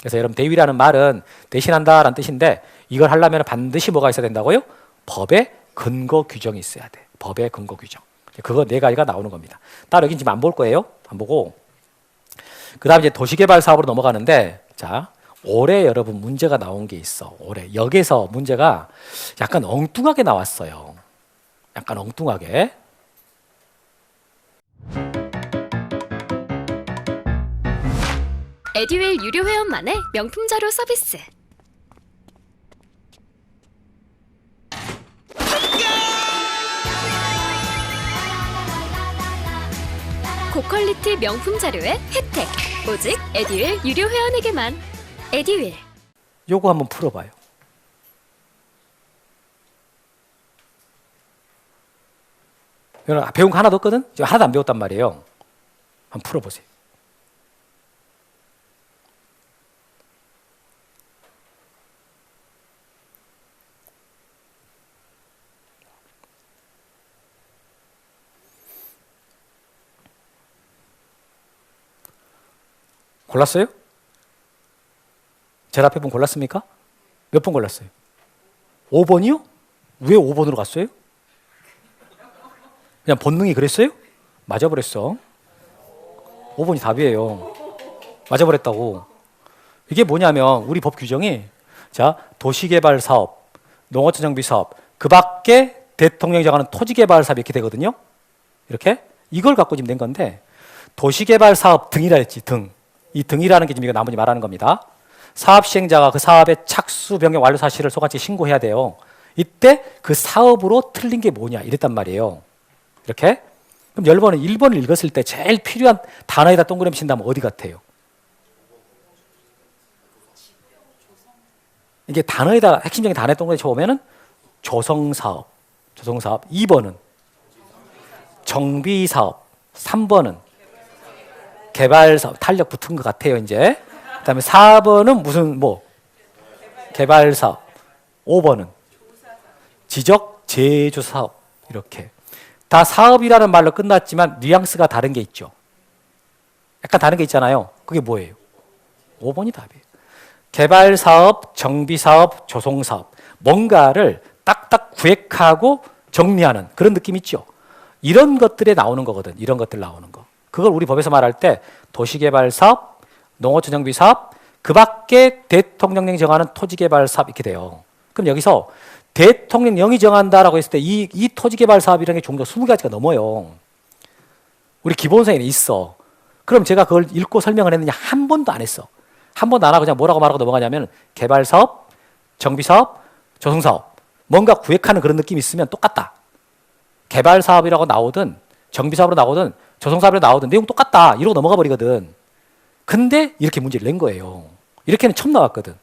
그래서 여러분 대위라는 말은 대신한다라는 뜻인데 이걸 하려면 반드시 뭐가 있어야 된다고요? 법의 근거 규정이 있어야 돼. 법의 근거 규정. 그거 네 가지가 나오는 겁니다. 따로 여긴 지금 안 볼 거예요. 안 보고. 그 다음 이제 도시개발 사업으로 넘어가는데 자 올해 여러분 문제가 나온 게 있어. 올해 여기서 문제가 약간 엉뚱하게 나왔어요. 약간 엉뚱하게. 에듀윌 유료 회원만의 명품 자료 서비스. 고퀄리티 명품 자료의 혜택. 오직 에듀윌 유료 회원에게만. 에듀윌. 요거 한번 풀어봐요. 배운 거 하나도 없거든? 지금 하나도 안 배웠단 말이에요. 한번 풀어보세요. 골랐어요? 제일 앞에 분 골랐습니까? 몇 번 골랐어요? 5번이요? 왜 5번으로 갔어요? 그냥 본능이 그랬어요? 맞아버렸어. 5번이 답이에요. 맞아버렸다고. 이게 뭐냐면 우리 법 규정이 자 도시개발 사업, 농어촌 정비 사업, 그 밖에 대통령이 정하는 토지개발 사업 이렇게 되거든요. 이렇게 이걸 갖고 지금 낸 건데 도시개발 사업 등이라 했지 등. 이 등이라는 게 지금 이거 나머지 말하는 겁니다. 사업 시행자가 그 사업의 착수 변경 완료 사실을 소관청에 신고해야 돼요. 이때 그 사업으로 틀린 게 뭐냐 이랬단 말이에요. 이렇게. 그럼 10번은 1번을 읽었을 때 제일 필요한 단어에다 동그라미 친다면 어디 같아요? 이게 단어에다 핵심적인 단어에 동그라미 쳐보면은 조성사업, 조성사업. 2번은 정비사업. 3번은 개발사업. 탄력 붙은 것 같아요 이제. 그 다음에 4번은 무슨 뭐 개발사업. 5번은 지적 제조사업. 이렇게 다 사업이라는 말로 끝났지만 뉘앙스가 다른 게 있죠. 약간 다른 게 있잖아요. 그게 뭐예요? 5번이 답이에요. 개발사업, 정비사업, 조성사업. 뭔가를 딱딱 구획하고 정리하는 그런 느낌 있죠. 이런 것들에 나오는 거거든. 이런 것들 나오는 거. 그걸 우리 법에서 말할 때 도시개발사업, 농어촌 정비사업, 그 밖에 대통령령이 정하는 토지개발사업 이렇게 돼요. 그럼 여기서 대통령령이 정한다라고 했을 때 이 토지개발 사업이라는 게 종류가 20가지가 넘어요. 우리 기본서에는 있어. 그럼 제가 그걸 읽고 설명을 했느냐? 한 번도 안 했어. 한 번도 안 하고 그냥 뭐라고 말하고 넘어가냐면 개발사업, 정비사업, 조성사업. 뭔가 구획하는 그런 느낌이 있으면 똑같다. 개발사업이라고 나오든 정비사업으로 나오든 조성사업으로 나오든 내용 똑같다. 이러고 넘어가 버리거든. 근데 이렇게 문제를 낸 거예요. 이렇게는 처음 나왔거든.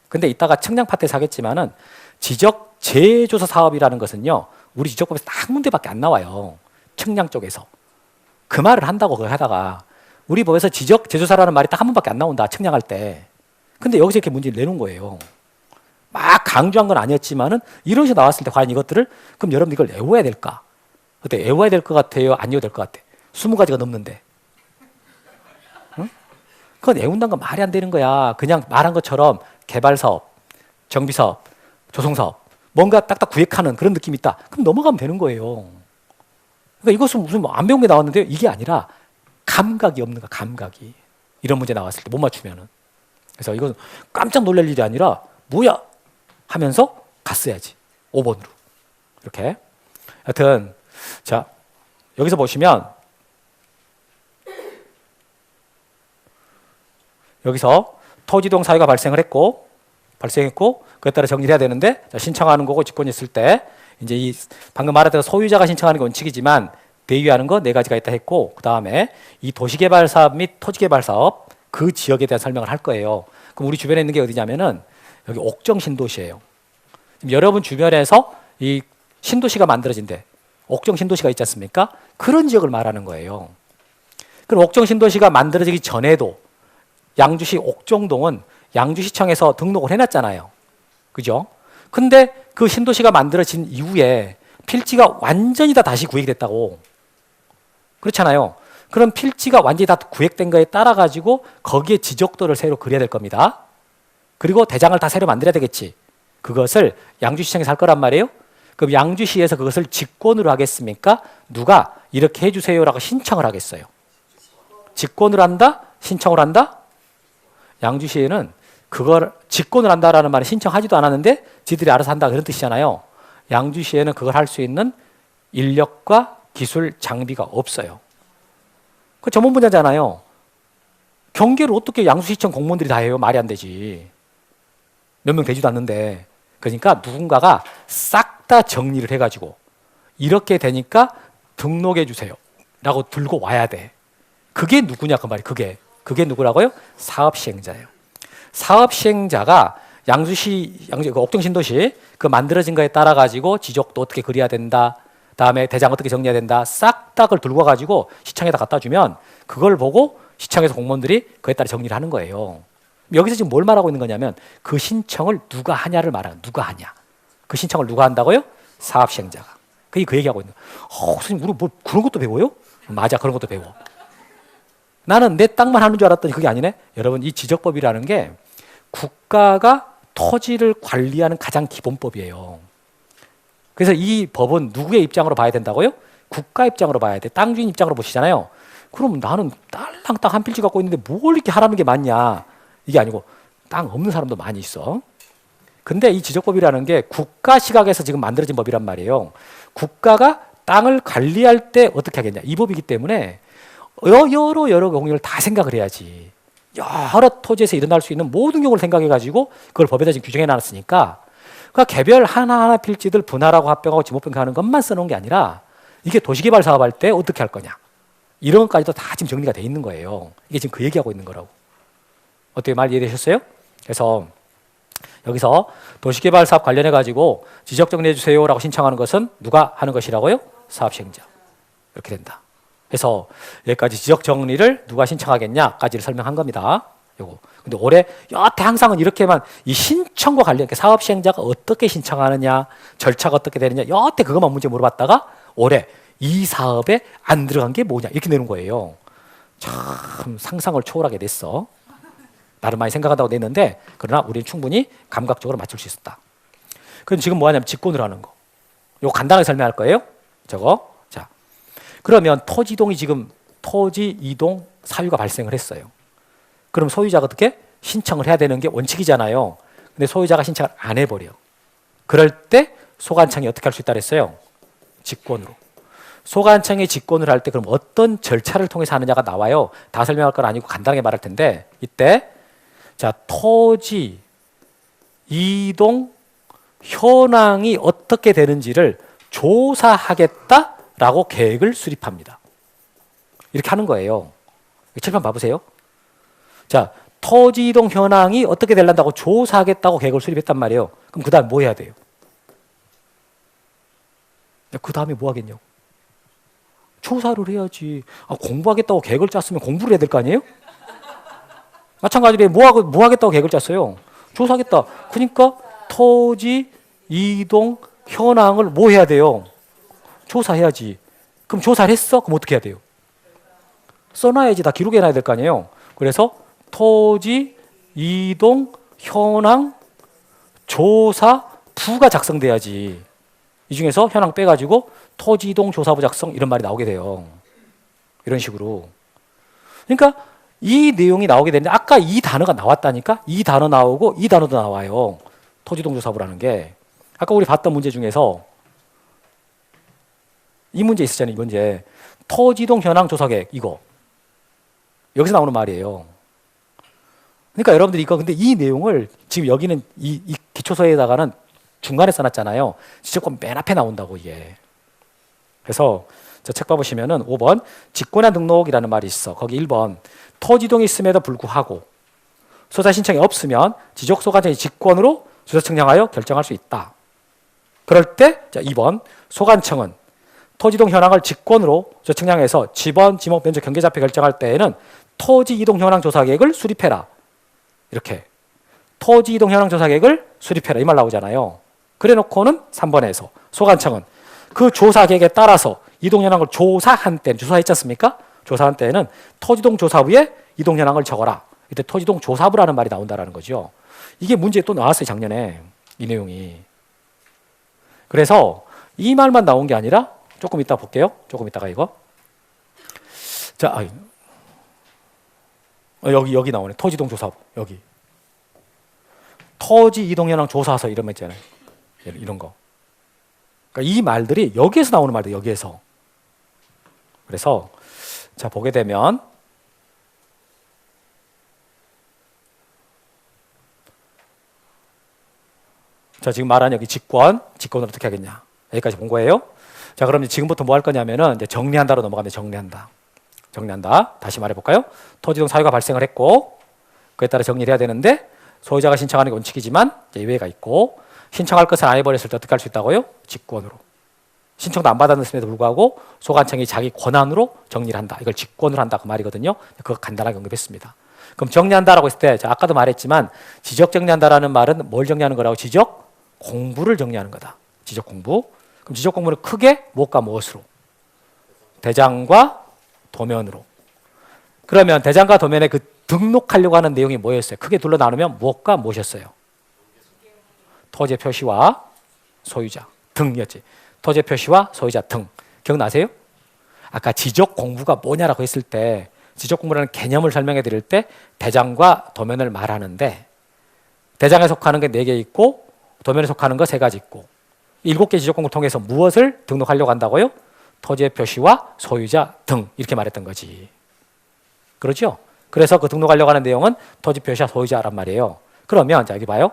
근데 이따가 청량 파트에서 하겠지만은 지적 재조사 사업이라는 것은요. 우리 지적법에서 딱 한 문제밖에 안 나와요. 청량 쪽에서. 그 말을 한다고 그걸 하다가 우리 법에서 지적 재조사라는 말이 딱 한 번밖에 안 나온다. 청량할 때. 근데 여기서 이렇게 문제를 내놓은 거예요. 막 강조한 건 아니었지만은 이런 식으로 나왔을 때 과연 이것들을 그럼 여러분 이걸 외워야 될까? 어때? 외워야 될 것 같아요? 안 외워야 될 것 같아? 20가지가 넘는데. 응? 그건 외운다는 건 말이 안 되는 거야. 그냥 말한 것처럼 개발사업, 정비사업, 조성사업 뭔가 딱딱 구획하는 그런 느낌이 있다. 그럼 넘어가면 되는 거예요. 그러니까 이것은 무슨 뭐 안 배운 게 나왔는데요. 이게 아니라 감각이 없는 거야. 감각이. 이런 문제 나왔을 때 못 맞추면은. 그래서 이건 깜짝 놀랄 일이 아니라 뭐야 하면서 갔어야지. 5번으로. 이렇게. 하여튼 자 여기서 보시면 여기서 토지동 사유가 발생했고 그에 따라 정리를 해야 되는데 자, 신청하는 거고 직권이 있을 때 이제 이 방금 말했던 소유자가 신청하는 게 원칙이지만 대유하는 거 4가지가 있다 했고 그 다음에 이 도시개발 사업 및 토지개발 사업 그 지역에 대한 설명을 할 거예요. 그럼 우리 주변에 있는 게 어디냐면은 여기 옥정 신도시예요. 지금 여러분 주변에서 이 신도시가 만들어진대. 옥정 신도시가 있지 않습니까? 그런 지역을 말하는 거예요. 그럼 옥정 신도시가 만들어지기 전에도 양주시 옥정동은 양주시청에서 등록을 해놨잖아요. 그죠? 근데 그 신도시가 만들어진 이후에 필지가 완전히 다 다시 구획이 됐다고. 그렇잖아요. 그럼 필지가 완전히 다 구획된 거에 따라 가지고 거기에 지적도를 새로 그려야 될 겁니다. 그리고 대장을 다 새로 만들어야 되겠지. 그것을 양주시청에서 할 거란 말이에요. 그럼 양주시에서 그것을 직권으로 하겠습니까? 누가 이렇게 해주세요라고 신청을 하겠어요. 직권으로 한다? 신청을 한다? 양주시에는 그걸 직권을 한다라는 말은 신청하지도 않았는데 지들이 알아서 한다 그런 뜻이잖아요. 양주시에는 그걸 할 수 있는 인력과 기술 장비가 없어요. 그 전문 분야잖아요. 경계를 어떻게 양주시청 공무원들이 다 해요? 말이 안 되지. 몇 명 되지도 않는데. 그러니까 누군가가 싹 다 정리를 해가지고 이렇게 되니까 등록해 주세요 라고 들고 와야 돼. 그게 누구냐 그 말이. 그게 누구라고요? 사업시행자예요. 사업시행자가 양주시 그 옥정신도시 그 만들어진 거에 따라 가지고 지적도 어떻게 그려야 된다, 다음에 대장 어떻게 정리해야 된다, 싹 다 그걸 들고 와가지고 시청에다 갖다 주면 그걸 보고 시청에서 공무원들이 그에 따라 정리를 하는 거예요. 여기서 지금 뭘 말하고 있는 거냐면 그 신청을 누가 하냐를 말하는. 누가 하냐. 그 신청을 누가 한다고요? 사업시행자가. 그게 그 얘기하고 있는 거예요. 선생님 우리 뭐 그런 것도 배워요? 맞아, 그런 것도 배워. 나는 내 땅만 하는 줄 알았더니 그게 아니네. 여러분 이 지적법이라는 게 국가가 토지를 관리하는 가장 기본법이에요. 그래서 이 법은 누구의 입장으로 봐야 된다고요? 국가 입장으로 봐야 돼. 땅 주인 입장으로 보시잖아요. 그럼 나는 딸랑 땅 한 필지 갖고 있는데 뭘 이렇게 하라는 게 맞냐. 이게 아니고 땅 없는 사람도 많이 있어. 근데 이 지적법이라는 게 국가 시각에서 지금 만들어진 법이란 말이에요. 국가가 땅을 관리할 때 어떻게 하겠냐. 이 법이기 때문에 여러 경우를 다 생각을 해야지. 여러 토지에서 일어날 수 있는 모든 경우를 생각해가지고 그걸 법에다 지금 규정해 놨으니까 그러니까 개별 하나하나 필지들 분할하고 합병하고 지목변경하는 것만 써놓은 게 아니라 이게 도시개발 사업할 때 어떻게 할 거냐. 이런 것까지도 다 지금 정리가 돼 있는 거예요. 이게 지금 그 얘기하고 있는 거라고. 어떻게 말 이해되셨어요? 그래서 여기서 도시개발 사업 관련해 가지고 지적 정리해 주세요라고 신청하는 것은 누가 하는 것이라고요? 사업시행자. 이렇게 된다. 그래서 여기까지 지적 정리를 누가 신청하겠냐까지를 설명한 겁니다. 요거. 근데 올해 여태 항상은 이렇게만 이 신청과 관련, 사업 시행자가 어떻게 신청하느냐, 절차가 어떻게 되느냐, 여태 그것만 문제 물어봤다가 올해 이 사업에 안 들어간 게 뭐냐 이렇게 내는 거예요. 참 상상을 초월하게 됐어. 나름 많이 생각한다고 냈는데 그러나 우리는 충분히 감각적으로 맞출 수 있었다. 그럼 지금 뭐 하냐면 직권을 하는 거. 요거 간단하게 설명할 거예요. 저거. 자, 그러면 토지동이 지금 토지 이동 사유가 발생을 했어요. 그럼 소유자가 어떻게? 신청을 해야 되는 게 원칙이잖아요. 근데 소유자가 신청을 안 해버려. 그럴 때 소관청이 어떻게 할 수 있다 그랬어요? 직권으로. 소관청이 직권을 할 때 그럼 어떤 절차를 통해서 하느냐가 나와요. 다 설명할 건 아니고 간단하게 말할 텐데 이때 자 토지 이동 현황이 어떻게 되는지를 조사하겠다라고 계획을 수립합니다. 이렇게 하는 거예요. 칠판 봐보세요. 자, 토지 이동 현황이 어떻게 되려고 조사하겠다고 계획을 수립했단 말이에요. 그럼 그 다음에 뭐 해야 돼요? 그 다음에 뭐 하겠냐고. 조사를 해야지. 공부하겠다고 계획을 짰으면 공부를 해야 될 거 아니에요? 마찬가지로 뭐 하겠다고 계획을 짰어요? 조사하겠다. 그러니까 토지 이동 현황을 뭐 해야 돼요? 조사해야지. 그럼 조사를 했어? 그럼 어떻게 해야 돼요? 써놔야지. 다 기록해 놔야 될 거 아니에요? 그래서 토지 이동 현황 조사 부가 작성돼야지. 이 중에서 현황 빼가지고 토지이동조사부 작성 이런 말이 나오게 돼요. 이런 식으로. 그러니까 이 내용이 나오게 되는데 아까 이 단어가 나왔다니까? 이 단어 나오고 이 단어도 나와요. 토지동조사부라는 게. 아까 우리 봤던 문제 중에서 이 문제 있었잖아요. 이 문제. 토지동 현황 조사계획 이거. 여기서 나오는 말이에요. 그러니까 여러분들이 이거 근데 이 내용을 지금 여기는 이 기초서에다가는 중간에 써놨잖아요. 지적권 맨 앞에 나온다고 이게. 그래서 책 봐보시면은 5번 직권한 등록이라는 말이 있어. 거기 1번 토지동이 있음에도 불구하고 소자 신청이 없으면 지적소관청이 직권으로 주소 측량하여 결정할 수 있다. 그럴 때 2번 소관청은 토지동 현황을 직권으로 주소 측량해서 지번, 지목, 면적, 경계자표 결정할 때에는 토지 이동 현황 조사 계획을 수립해라. 이렇게 토지 이동 현황 조사 계획을 수립해라 이 말 나오잖아요. 그래 놓고는 3번에서 소관청은 그 조사 계획에 따라서 이동 현황을 조사한 때는 조사했지 않습니까? 조사한 때에는 토지동 조사부에 이동 현황을 적어라. 이때 토지동 조사부라는 말이 나온다라는 거죠. 이게 문제에 또 나왔어요, 작년에. 이 내용이. 그래서 이 말만 나온 게 아니라 조금 이따 볼게요. 조금 이따가 이거. 자, 여기 나오네. 토지동 조사부. 여기. 토지 이동 현황 조사서 이런 거 있잖아요. 이런 거. 그러니까 이 말들이 여기에서 나오는 말들 여기에서. 그래서 자 보게 되면 자 지금 말한 여기 직권을 어떻게 하겠냐 여기까지 본 거예요. 자 그럼 지금부터 뭐 할 거냐면은 이제 정리한다로 넘어갑니다. 정리한다. 다시 말해볼까요? 토지동 사유가 발생을 했고 그에 따라 정리를 해야 되는데 소유자가 신청하는 게 원칙이지만 예외가 있고 신청할 것을 안 해버렸을 때 어떻게 할 수 있다고요? 직권으로. 신청도 안 받았음에도 불구하고 소관청이 자기 권한으로 정리를 한다. 이걸 직권으로 한다 그 말이거든요. 그거 간단하게 언급했습니다. 그럼 정리한다라고 했을 때 아까도 말했지만 지적 정리한다라는 말은 뭘 정리하는 거라고? 지적 공부를 정리하는 거다. 지적 공부. 그럼 지적 공부는 크게 무엇과 무엇으로? 대장과 도면으로. 그러면 대장과 도면에 그 등록하려고 하는 내용이 뭐였어요? 크게 둘러 나누면 무엇과 무엇이었어요? 토지의 표시와 소유자 등이었지. 토지의 표시와 소유자 등. 기억나세요? 아까 지적 공부가 뭐냐라고 했을 때 지적 공부라는 개념을 설명해 드릴 때 대장과 도면을 말하는데 대장에 속하는 게 4개 있고 도면에 속하는 거 3가지 있고 7개 지적 공부를 통해서 무엇을 등록하려고 한다고요? 토지의 표시와 소유자 등 이렇게 말했던 거지. 그렇죠? 그래서 그 등록하려고 하는 내용은 토지 표시와 소유자란 말이에요. 그러면 자 여기 봐요.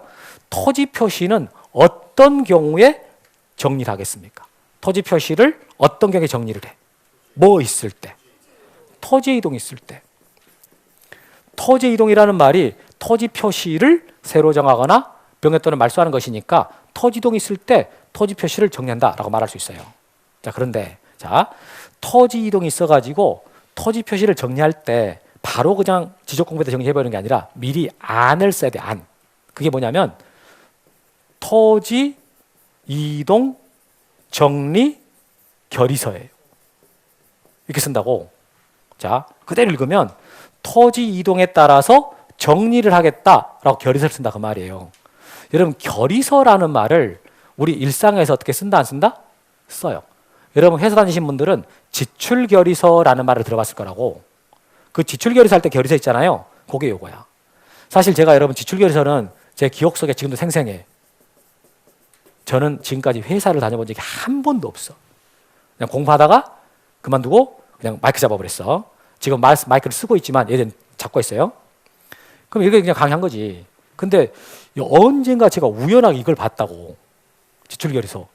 토지 표시는 어떤 경우에 정리를 하겠습니까? 토지 표시를 어떤 경우에 정리를 해? 뭐 있을 때? 토지 이동 있을 때. 토지 이동이라는 말이 토지 표시를 새로 정하거나 병에 또는 말소하는 것이니까 토지 이동이 있을 때 토지 표시를 정리한다라고 말할 수 있어요. 자 그런데 자 토지 이동이 있어가지고 토지 표시를 정리할 때 바로 그냥 지적 공부에다 정리해버리는 게 아니라 미리 안을 써야 돼. 안. 그게 뭐냐면 토지 이동 정리 결의서예요. 이렇게 쓴다고. 자, 그대로 읽으면 토지 이동에 따라서 정리를 하겠다라고 결의서를 쓴다 그 말이에요. 여러분 결의서라는 말을 우리 일상에서 어떻게 쓴다 안 쓴다? 써요. 여러분 회사 다니신 분들은 지출 결의서라는 말을 들어봤을 거라고. 그 지출 결의서 할 때 결의서 있잖아요. 그게 요거야. 사실 제가 여러분 지출 결의서는 제 기억 속에 지금도 생생해. 저는 지금까지 회사를 다녀본 적이 한 번도 없어. 그냥 공부하다가 그만두고 그냥 마이크 잡아버렸어. 지금 마이크를 쓰고 있지만 예전 잡고 있어요. 그럼 이게 그냥 강의한 거지. 근데 언젠가 제가 우연하게 이걸 봤다고. 지출결의서.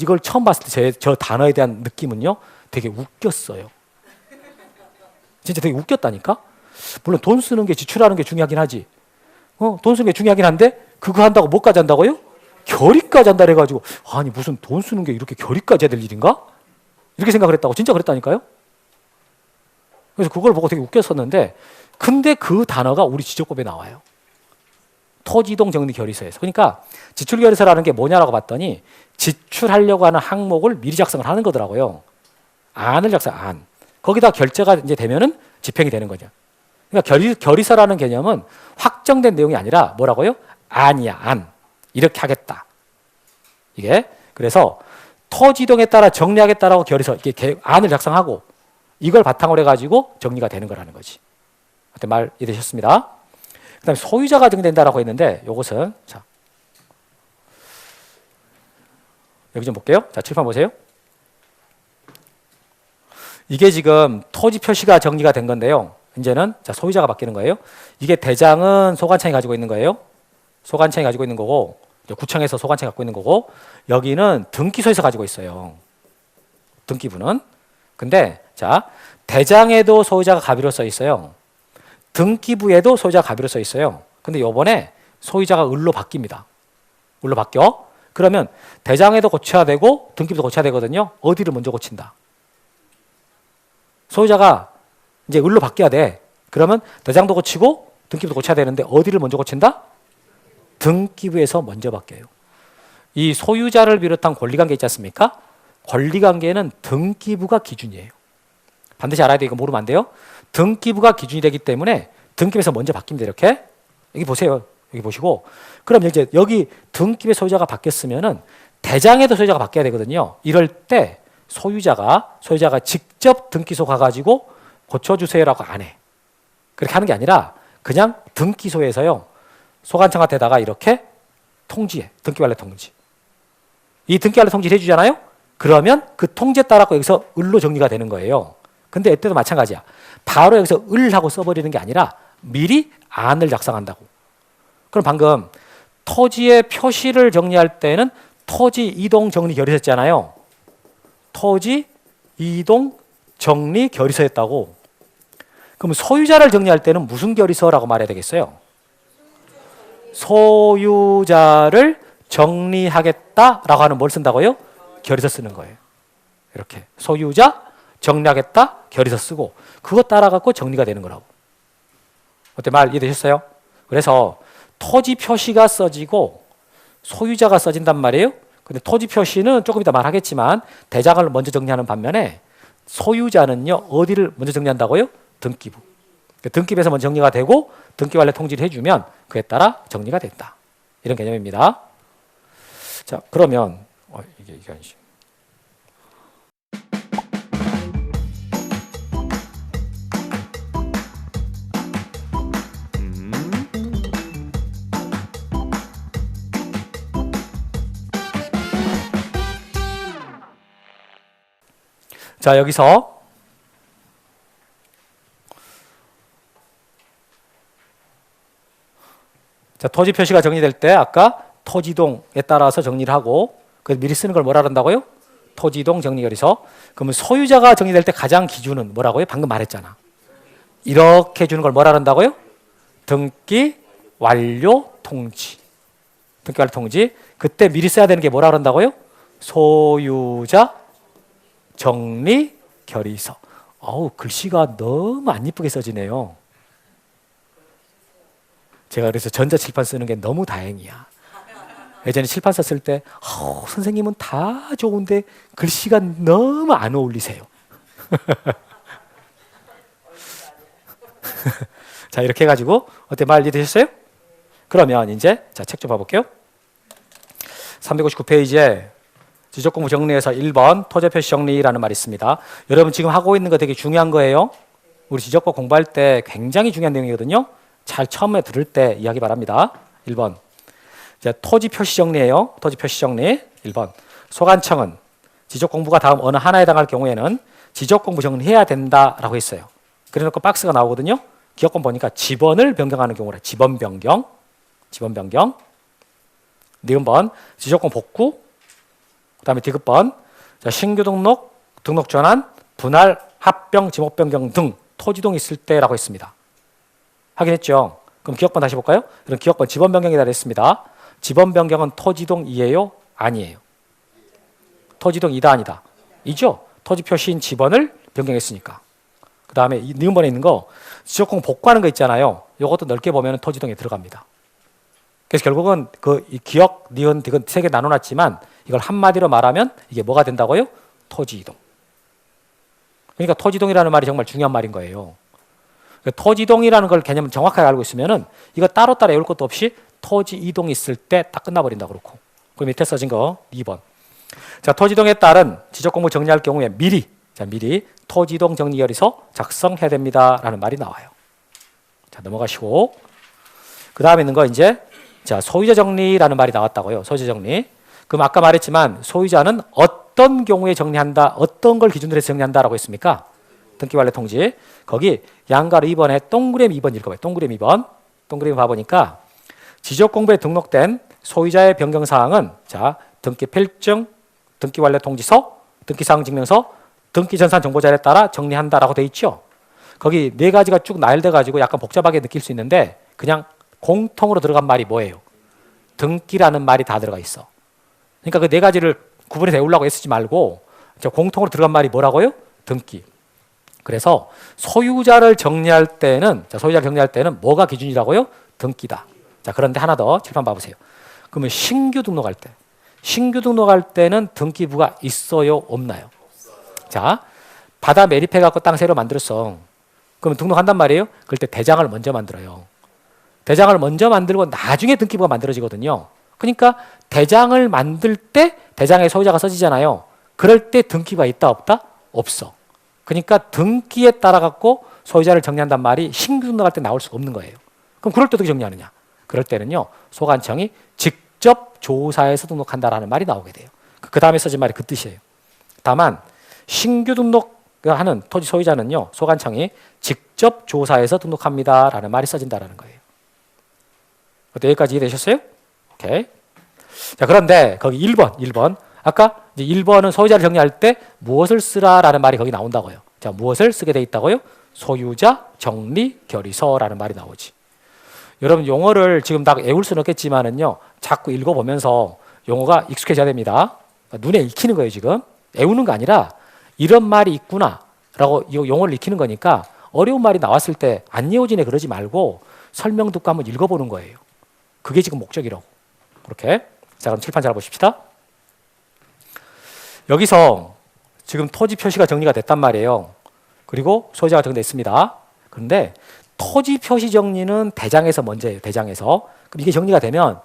이걸 처음 봤을 때 저 단어에 대한 느낌은요. 되게 웃겼어요. 진짜 되게 웃겼다니까? 물론 돈 쓰는 게 지출하는 게 중요하긴 하지. 돈 쓰는 게 중요하긴 한데 그거 한다고 뭐까지 한다고요? 결의까지 한다 해가지고 아니 무슨 돈 쓰는 게 이렇게 결의까지 해야 될 일인가? 이렇게 생각을 했다고. 진짜 그랬다니까요. 그래서 그걸 보고 되게 웃겼었는데 근데 그 단어가 우리 지적법에 나와요. 토지이동 정리 결의서에서. 그러니까 지출 결의서라는 게 뭐냐라고 봤더니 지출하려고 하는 항목을 미리 작성을 하는 거더라고요. 안을 안. 거기다 결제가 이제 되면은 집행이 되는 거죠. 그러니까 결의서라는 개념은 확정된 내용이 아니라 뭐라고요? 안이야, 안. 이렇게 하겠다. 이게. 그래서 토지 이동에 따라 정리하겠다라고 결의서 이렇게 안을 작성하고 이걸 바탕으로 해가지고 정리가 되는 거라는 거지. 어때 말 이해되셨습니다? 그다음에 소유자가 정리된다라고 했는데 요것은 자 여기 좀 볼게요. 자 칠판 보세요. 이게 지금 토지 표시가 정리가 된 건데요. 이제는 자 소유자가 바뀌는 거예요. 이게 대장은 소관청이 가지고 있는 거예요. 소관청이 가지고 있는 거고 구청에서 소관청이 갖고 있는 거고 여기는 등기소에서 가지고 있어요. 등기부는. 근데 자 대장에도 소유자가 가비로 써 있어요. 등기부에도 소유자가 가비로 써 있어요. 근데 요번에 소유자가 을로 바뀝니다. 을로 바뀌어. 그러면 대장에도 고쳐야 되고 등기부도 고쳐야 되거든요. 어디를 먼저 고친다? 소유자가 이제 을로 바뀌어야 돼. 그러면 대장도 고치고 등기부도 고쳐야 되는데 어디를 먼저 고친다? 등기부에서 먼저 바뀌어요. 이 소유자를 비롯한 권리관계 있지 않습니까? 권리관계는 등기부가 기준이에요. 반드시 알아야 돼. 이거 모르면 안 돼요. 등기부가 기준이 되기 때문에 등기부에서 먼저 바뀝니다. 이렇게. 여기 보세요. 여기 보시고. 그럼 이제 여기 등기부의 소유자가 바뀌었으면은 대장에도 소유자가 바뀌어야 되거든요. 이럴 때 소유자가 직접 등기소 가가지고 고쳐주세요라고 안 해. 그렇게 하는 게 아니라 그냥 등기소에서요. 소관청한테다가 이렇게 통지해. 등기관리 통지. 이 등기관리 통지를 해주잖아요. 그러면 그 통지에 따라서 여기서 을로 정리가 되는 거예요. 근데 이때도 마찬가지야. 바로 여기서 을하고 써버리는 게 아니라 미리 안을 작성한다고. 그럼 방금 토지의 표시를 정리할 때는 토지 이동 정리 결의서였잖아요. 토지 이동 정리 결의서였다고. 그럼 소유자를 정리할 때는 무슨 결의서라고 말해야 되겠어요? 소유자를 정리하겠다라고 하는 뭘 쓴다고요? 결의서 쓰는 거예요. 이렇게 소유자 정리하겠다 결의서 쓰고 그거 따라갖고 정리가 되는 거라고. 어때 말 이해되셨어요? 그래서 토지 표시가 써지고 소유자가 써진단 말이에요. 근데 토지 표시는 조금 이따 말하겠지만 대장을 먼저 정리하는 반면에 소유자는요 어디를 먼저 정리한다고요? 등기부. 등기부에서 먼저 정리가 되고 등기관리 통지를 해주면 그에 따라 정리가 된다. 이런 개념입니다. 자 그러면 이게 아니지. 자 여기서 자 토지 표시가 정리될 때 아까 토지동에 따라서 정리를 하고 그래서 미리 쓰는 걸 뭐라 그런다고요? 토지동 정리결의서. 그러면 소유자가 정리될 때 가장 기준은 뭐라고요? 방금 말했잖아. 이렇게 주는 걸 뭐라 그런다고요? 등기 완료 통지. 등기 완료 통지. 그때 미리 써야 되는 게 뭐라 그런다고요? 소유자 정리 결의서. 어우 글씨가 너무 안 이쁘게 써지네요. 제가 그래서 전자칠판 쓰는 게 너무 다행이야. 예전에 칠판 썼을 때 선생님은 다 좋은데 글씨가 너무 안 어울리세요. 자 이렇게 해가지고 어때 말 이해되셨어요? 그러면 이제 자 책 좀 봐볼게요. 359페이지에 지적공부 정리에서 1번 토지표시 정리라는 말이 있습니다. 여러분 지금 하고 있는 거 되게 중요한 거예요. 우리 지적법 공부할 때 굉장히 중요한 내용이거든요. 잘 처음에 들을 때 이야기 바랍니다. 1번 자, 토지표시 정리예요. 토지표시 정리 1번 소관청은 지적공부가 다음 어느 하나에 해당할 경우에는 지적공부 정리해야 된다라고 했어요. 그래놓고 박스가 나오거든요. 기억권 보니까 지번을 변경하는 경우라 지번 변경. 니은번 지적권 복구. 그 다음에 디귿번 자, 신규 등록 전환, 분할, 합병, 지목 변경 등 토지동이 있을 때라고 했습니다. 확인했죠? 그럼 기억번 다시 볼까요? 그럼 기억번 지번 변경이다 했습니다. 지번 변경은 토지동이에요? 아니에요? 토지동이다 아니다? 이죠? 토지 표시인 지번을 변경했으니까. 그 다음에 니은번에 있는 거 지적공 복구하는 거 있잖아요. 이것도 넓게 보면 토지동에 들어갑니다. 그래서 결국은 그 기억, 니은, 디귿 세 개 나눠놨지만 이걸 한마디로 말하면 이게 뭐가 된다고요? 토지이동. 그러니까 토지동이라는 말이 정말 중요한 말인 거예요. 토지동이라는 걸 개념을 정확하게 알고 있으면은 이거 따로따로 외울 것도 없이 토지 이동이 있을 때 딱 끝나버린다 그렇고 그 밑에 써진 거 2번. 자, 토지동에 따른 지적공부 정리할 경우에 미리 토지동 정리결의서 작성해야 됩니다라는 말이 나와요. 자, 넘어가시고 그 다음에 있는 거 이제 자, 소유자 정리라는 말이 나왔다고요. 소유자 정리. 그럼 아까 말했지만 소유자는 어떤 경우에 정리한다, 어떤 걸 기준으로 해서 정리한다라고 했습니까? 등기관리 통지. 거기 양가로 2번에 동그라미 2번 읽어봐요. 동그라미 2번. 동그라미 봐보니까 지적공부에 등록된 소유자의 변경사항은 자, 등기 필증, 등기관리 통지서, 등기사항 증명서, 등기전산 정보자료에 따라 정리한다라고 돼 있죠. 거기 네 가지가 쭉 나열돼 가지고 약간 복잡하게 느낄 수 있는데 그냥 공통으로 들어간 말이 뭐예요? 등기라는 말이 다 들어가 있어. 그러니까 그 네 가지를 구분해서 외우려고 애쓰지 말고 공통으로 들어간 말이 뭐라고요? 등기. 그래서 소유자를 정리할 때는 소유자를 정리할 때는 뭐가 기준이라고요? 등기다. 자, 그런데 하나 더 칠판 봐보세요. 그러면 신규 등록할 때는 등기부가 있어요, 없나요? 자, 바다 매립해 갖고 땅 새로 만들었어. 그러면 등록한단 말이에요. 그럴 때 대장을 먼저 만들어요. 대장을 먼저 만들고 나중에 등기부가 만들어지거든요. 그러니까 대장을 만들 때 대장에 소유자가 써지잖아요. 그럴 때 등기부가 있다 없다? 없어. 그러니까 등기에 따라 갖고 소유자를 정리한단 말이 신규 등록할 때 나올 수가 없는 거예요. 그럼 그럴 때 어떻게 정리하느냐? 그럴 때는요, 소관청이 직접 조사해서 등록한다라는 말이 나오게 돼요. 그 다음에 써진 말이 그 뜻이에요. 다만 신규 등록하는 토지 소유자는요, 소관청이 직접 조사해서 등록합니다라는 말이 써진다라는 거예요. 여기까지 이해되셨어요? 오케이. 자, 그런데 거기 1번. 아까 이제 1번은 소유자를 정리할 때 무엇을 쓰라라는 말이 거기 나온다고요. 자, 무엇을 쓰게 돼 있다고요? 소유자 정리 결의서라는 말이 나오지. 여러분 용어를 지금 다 외울 수는 없겠지만은요, 자꾸 읽어보면서 용어가 익숙해져야 됩니다. 눈에 익히는 거예요, 지금. 외우는 거 아니라 이런 말이 있구나라고 이 용어를 익히는 거니까 어려운 말이 나왔을 때 안 외워지네 그러지 말고 설명 듣고 한번 읽어보는 거예요. 그게 지금 목적이라고. 그렇게. 자, 그럼 칠판 잘 보십시다. 여기서 지금 토지 표시가 정리가 됐단 말이에요. 그리고 소유자가 정리됐습니다. 그런데 토지 표시 정리는 대장에서 먼저 해요. 대장에서. 그럼 이게 정리가 되면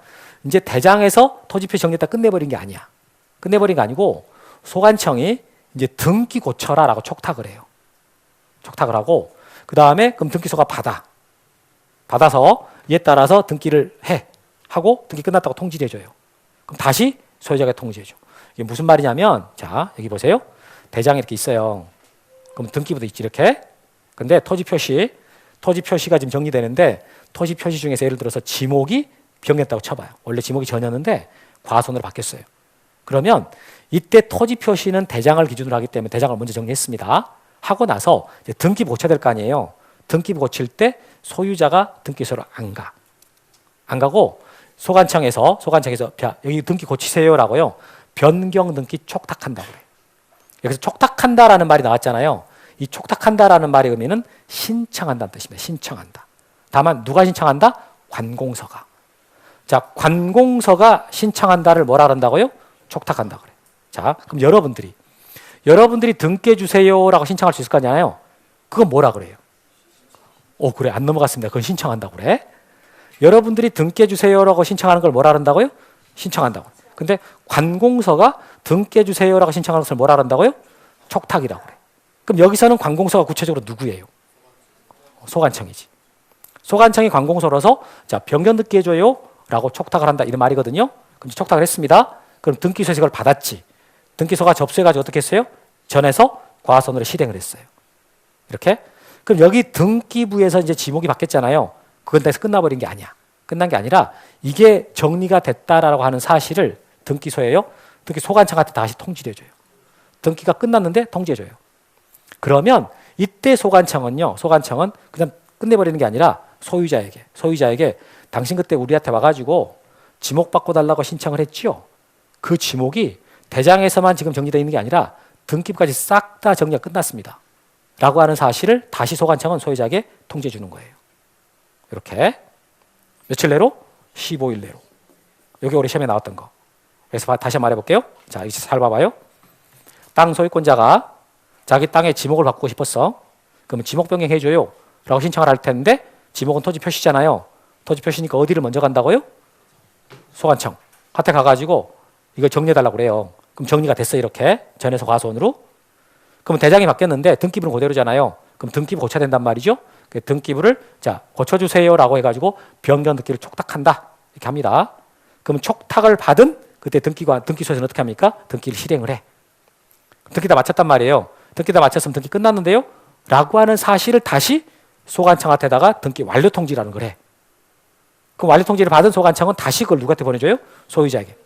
이제 대장에서 토지 표시 정리했다 끝내버린 게 아니야. 끝내버린 게 아니고 소관청이 이제 등기 고쳐라라고 촉탁을 해요. 촉탁을 하고 그 다음에 그럼 등기소가 받아서 이에 따라서 등기를 하고 등기 끝났다고 통지를 해줘요. 그럼 다시 소유자가 통지해줘. 이게 무슨 말이냐면 자, 여기 보세요. 대장이 이렇게 있어요. 그럼 등기부도 있지 이렇게. 근데 토지 표시가 지금 정리되는데 토지 표시 중에서 예를 들어서 지목이 변경했다고 쳐봐요. 원래 지목이 전이었는데 과손으로 바뀌었어요. 그러면 이때 토지 표시는 대장을 기준으로 하기 때문에 대장을 먼저 정리했습니다. 하고 나서 이제 등기부 고쳐야 될 거 아니에요. 등기부 고칠 때 소유자가 등기소로 안 가고 소관청에서 여기 등기 고치세요라고요. 변경 등기 촉탁한다고 그래요. 여기서 촉탁한다라는 말이 나왔잖아요. 이 촉탁한다라는 말의 의미는 신청한다는 뜻입니다. 신청한다. 다만 누가 신청한다? 관공서가. 자, 관공서가 신청한다를 뭐라 그런다고요? 촉탁한다 그래요. 자, 그럼 여러분들이 등기해 주세요라고 신청할 수 있을 거 아니에요. 그건 뭐라 그래요? 그래, 안 넘어갔습니다. 그건 신청한다고 그래. 여러분들이 등기해 주세요라고 신청하는 걸 뭐라 그런다고요? 신청한다고. 근데 관공서가 등기해 주세요라고 신청하는 것을 뭐라 그런다고요? 촉탁이라고 그래. 그럼 여기서는 관공서가 구체적으로 누구예요? 소관청이지. 소관청이 관공서로서 자, 변경 등기해줘요라고 촉탁을 한다 이런 말이거든요. 그럼 촉탁을 했습니다. 그럼 등기소에서 이걸 받았지. 등기소가 접수해가지고 어떻게 했어요? 전해서 과손으로 실행을 했어요. 이렇게. 그럼 여기 등기부에서 이제 지목이 바뀌었잖아요. 그건 다해서 끝나버린 게 아니야. 끝난 게 아니라 이게 정리가 됐다라고 하는 사실을 등기소예요. 등기소관청한테 다시 통지를 해줘요. 등기가 끝났는데 통지해줘요. 그러면 이때 소관청은 그냥 끝내버리는 게 아니라 소유자에게 당신 그때 우리한테 와가지고 지목 바꿔달라고 신청을 했지요. 그 지목이 대장에서만 지금 정리되어 있는 게 아니라 등기부까지 싹 다 정리가 끝났습니다. 라고 하는 사실을 다시 소관청은 소유자에게 통지해 주는 거예요. 이렇게. 며칠 내로? 15일 내로. 여기 올해 시험에 나왔던 거. 그래서 다시 한번 말해볼게요. 자, 이제 잘 봐봐요. 땅 소유권자가 자기 땅에 지목을 바꾸고 싶었어. 그러면 지목 변경해줘요 라고 신청을 할 텐데 지목은 토지 표시잖아요. 토지 표시니까 어디를 먼저 간다고요? 소관청한테 가가지고 이거 정리해달라고 그래요. 그럼 정리가 됐어 이렇게 전에서 과손으로. 그럼 대장이 바뀌었는데 등기부는 그대로잖아요. 그럼 등기부 고쳐야 된단 말이죠. 그 등기부를 자 고쳐주세요라고 해가지고 변경 등기를 촉탁한다 이렇게 합니다. 그럼 촉탁을 받은 그때 등기소에서는 어떻게 합니까? 등기를 실행을 해. 등기 다 마쳤단 말이에요. 등기 다 마쳤으면 등기 끝났는데요? 라고 하는 사실을 다시 소관청한테다가 등기 완료 통지라는 걸 해. 그럼 완료 통지를 받은 소관청은 다시 그걸 누구한테 보내줘요? 소유자에게.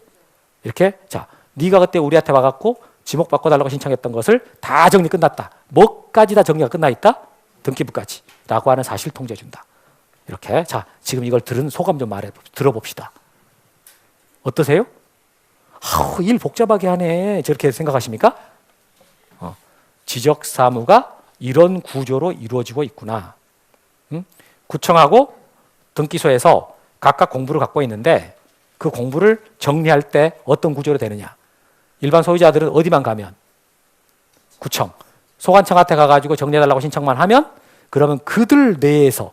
이렇게 자, 네가 그때 우리한테 와갖고 지목 바꿔달라고 신청했던 것을 다 정리 끝났다. 뭐까지 다 정리가 끝나 있다? 등기부까지. 라고 하는 사실 통지해준다. 이렇게 자, 지금 이걸 들은 소감 좀 들어봅시다. 어떠세요? 아우, 일 복잡하게 하네. 저렇게 생각하십니까? 지적사무가 이런 구조로 이루어지고 있구나. 구청하고 등기소에서 각각 공부를 갖고 있는데 그 공부를 정리할 때 어떤 구조로 되느냐. 일반 소유자들은 어디만 가면? 구청. 소관청한테 가가지고 정리해달라고 신청만 하면 그러면 그들 내에서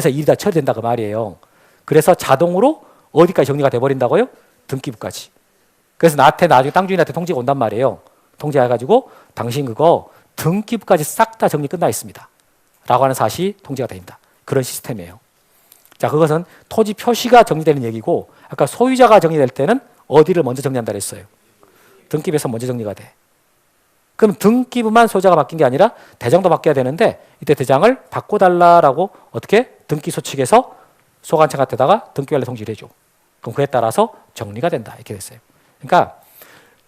일이 다 처리된다 그 말이에요. 그래서 자동으로 어디까지 정리가 돼버린다고요? 등기부까지. 그래서 나한테 나중에 땅 주인한테 통지가 온단 말이에요. 통지해가지고 당신 그거 등기부까지 싹 다 정리 끝나 있습니다. 라고 하는 사실이 통지가 됩니다. 그런 시스템이에요. 자, 그것은 토지 표시가 정리되는 얘기고 아까 소유자가 정리될 때는 어디를 먼저 정리한다 그랬어요? 등기부에서 먼저 정리가 돼. 그럼 등기부만 소유자가 바뀐 게 아니라 대장도 바뀌어야 되는데 이때 대장을 바꿔달라라고 어떻게? 등기소 측에서 소관청한테다가 등기 완료 통지를 해줘. 그럼 그에 따라서 정리가 된다. 이렇게 됐어요. 그러니까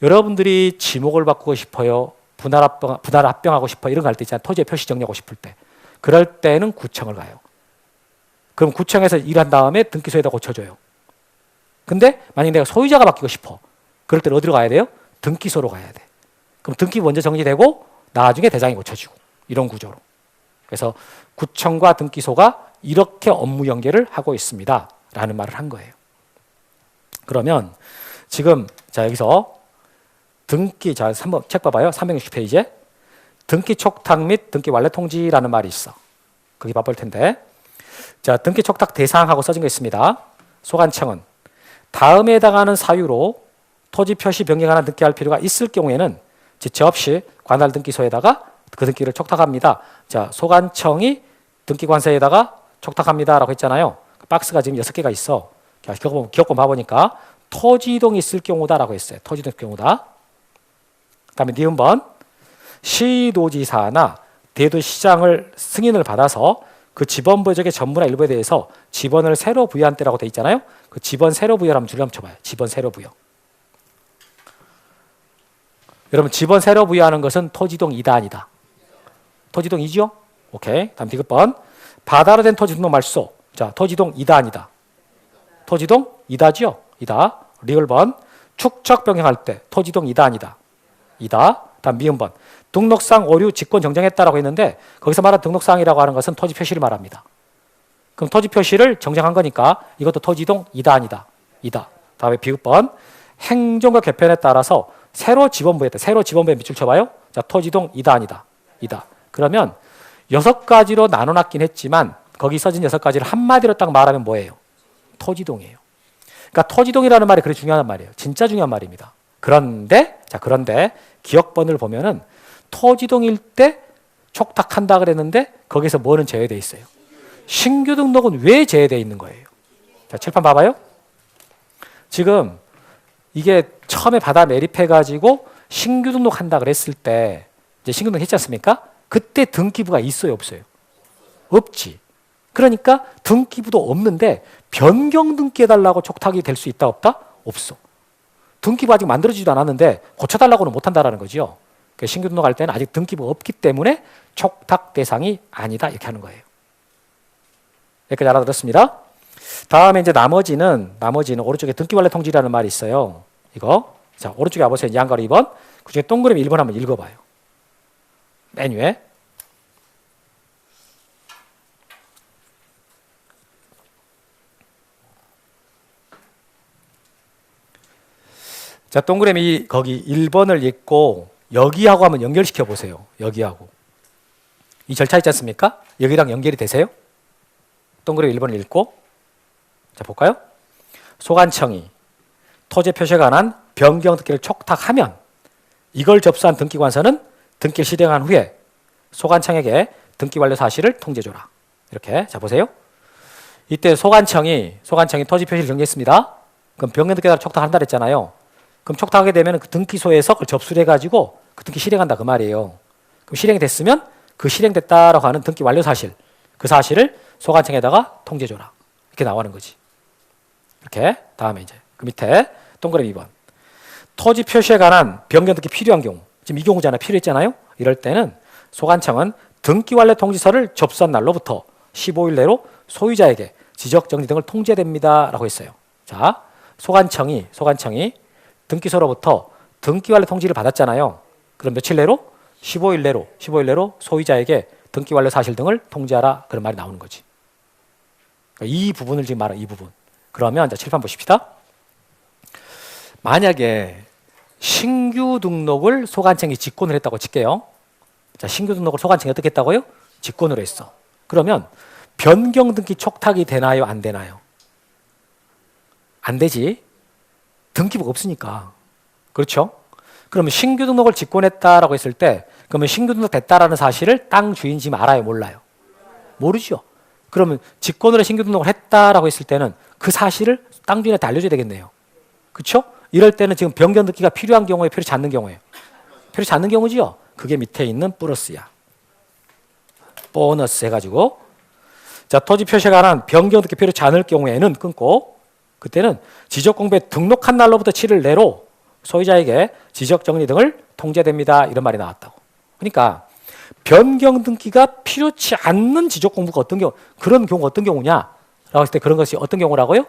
여러분들이 지목을 바꾸고 싶어요. 분할 합병하고 싶어. 이런 거 할 때 있잖아요. 토지의 표시 정리하고 싶을 때. 그럴 때는 구청을 가요. 그럼 구청에서 일한 다음에 등기소에다 고쳐줘요. 근데 만약에 내가 소유자가 바뀌고 싶어. 그럴 때는 어디로 가야 돼요? 등기소로 가야 돼. 그럼 등기부 먼저 정리되고 나중에 대장이 고쳐지고 이런 구조로. 그래서 구청과 등기소가 이렇게 업무 연계를 하고 있습니다. 라는 말을 한 거예요. 그러면 지금 자 여기서 등기 자 한번 책 봐봐요. 360페이지에 등기 촉탁 및 등기 완료 통지라는 말이 있어. 거기 봐볼 텐데 자 등기 촉탁 대상하고 써진 거 있습니다. 소관청은 다음에 해당하는 사유로 토지 표시 변경하는 등기할 필요가 있을 경우에는 지체 없이 관할 등기소에다가 그 등기를 촉탁합니다. 자 소관청이 등기관세에다가 촉탁합니다라고 했잖아요. 박스가 지금 6개가 있어. 기억본 봐보니까 토지이동이 있을 경우다라고 했어요. 토지이동 있을 경우다. 그다음에 니은번 시도지사나 대도시장을 승인을 받아서 그 지번 부여적의 전부나 일부에 대해서 지번을 새로 부여한 때라고 돼 있잖아요. 그 지번 새로 부여를 한번 줄여 쳐봐요. 지번 새로 부여. 여러분 지번 새로 부여하는 것은 토지동 2다 아니다. 토지동 2죠? 오케이. 다음 디귿번 바다로 된 토지 등록 말소. 자 토지동 2다 아니다. 토지동 2다죠? 2다. 리을번 축척 변경할 때 토지동 2다 아니다. 2다. 다음 미음번 등록상 오류 직권 정정했다라고 했는데 거기서 말한 등록상이라고 하는 것은 토지 표시를 말합니다. 그럼 토지 표시를 정정한 거니까 이것도 토지동 2다 아니다. 2다. 다음에 비읍번 행정과 개편에 따라서 새로 지번부에 밑줄 쳐봐요. 자 토지동 2다 아니다. 2다. 그러면 6가지로 나눠놨긴 했지만 거기 써진 6가지를 한마디로 딱 말하면 뭐예요? 토지동이에요. 그러니까 토지동이라는 말이 그렇게 중요한 말이에요. 진짜 중요한 말입니다. 그런데 기억번을 보면은 토지동일 때 촉탁한다 그랬는데 거기서 뭐는 제외되어 있어요? 신규 등록은 왜 제외되어 있는 거예요? 자, 칠판 봐봐요. 지금 이게 처음에 받아 매립해가지고 신규 등록한다 그랬을 때 이제 신규 등록 했지 않습니까? 그때 등기부가 있어요, 없어요? 없지. 그러니까 등기부도 없는데 변경 등기해달라고 촉탁이 될 수 있다 없다? 없어. 등기부 아직 만들어지지도 않았는데 고쳐달라고는 못한다라는 거죠. 그러니까 신규 등록할 때는 아직 등기부가 없기 때문에 촉탁 대상이 아니다 이렇게 하는 거예요. 여기까지 알아들었습니다. 다음에 이제 나머지는 오른쪽에 등기 완료 통지라는 말이 있어요. 이거 자 오른쪽에 와보세요. 양가로 2번 그중에 동그라미 1번 한번 읽어봐요. 맨 위에 자 동그라미 거기 1번을 읽고 여기하고 한번 연결시켜 보세요. 여기하고 이 절차 있지 않습니까? 여기랑 연결이 되세요? 동그라미 1번을 읽고 자 볼까요? 소관청이 토지 표시에 관한 변경 등기를 촉탁하면 이걸 접수한 등기관서는 등기를 실행한 후에 소관청에게 등기 완료 사실을 통지해줘라. 이렇게. 자, 보세요. 이때 소관청이 토지 표시를 정리했습니다. 그럼 변경 등기를 촉탁한다 그랬잖아요. 그럼 촉탁하게 되면 그 등기소에서 그걸 접수를 해가지고 그 등기 실행한다 그 말이에요. 그럼 실행이 됐으면 그 실행됐다라고 하는 등기 완료 사실, 그 사실을 소관청에다가 통지해줘라. 이렇게 나오는 거지. 이렇게. 다음에 이제 그 밑에 동그라미 2번. 토지 표시에 관한 변경 등기 필요한 경우, 지금 이 경우잖아요. 필요했잖아요. 이럴 때는 소관청은 등기 완료 통지서를 접수한 날로부터 15일 내로 소유자에게 지적 정리 등을 통지해야 됩니다라고 했어요. 자, 소관청이 등기소로부터 등기 완료 통지를 받았잖아요. 그럼 며칠 내로? 15일 내로 소유자에게 등기 완료 사실 등을 통지하라. 그런 말이 나오는 거지. 이 부분을 지금 말하는 이 부분. 그러면 자, 칠판 보십시다. 만약에 신규 등록을 소관청이 직권을 했다고 칠게요. 자, 신규 등록을 소관청이 어떻게 했다고요? 직권으로 했어. 그러면 변경 등기 촉탁이 되나요? 안 되나요? 안 되지. 등기부가 없으니까. 그렇죠? 그러면 신규 등록을 직권했다라고 했을 때 그러면 신규 등록 됐다라는 사실을 땅 주인인지 알아요? 몰라요? 모르죠. 그러면 직권으로 신규 등록을 했다라고 했을 때는 그 사실을 땅 주인한테 알려줘야 되겠네요. 그렇죠? 이럴 때는 지금 변경 등기가 필요한 경우에 필요치 않는 경우에요. 필요치 않는 경우지요. 그게 밑에 있는 플러스야. 보너스 해가지고 자, 토지 표시에 관한 변경 등기 필요치 않을 경우에는 끊고 그때는 지적공부에 등록한 날로부터 7일 내로 소유자에게 지적 정리 등을 통지됩니다. 이런 말이 나왔다고. 그러니까 변경 등기가 필요치 않는 지적 공부가 어떤 경우, 그런 경우가 어떤 경우냐? 라고 했을 때 그런 것이 어떤 경우라고요?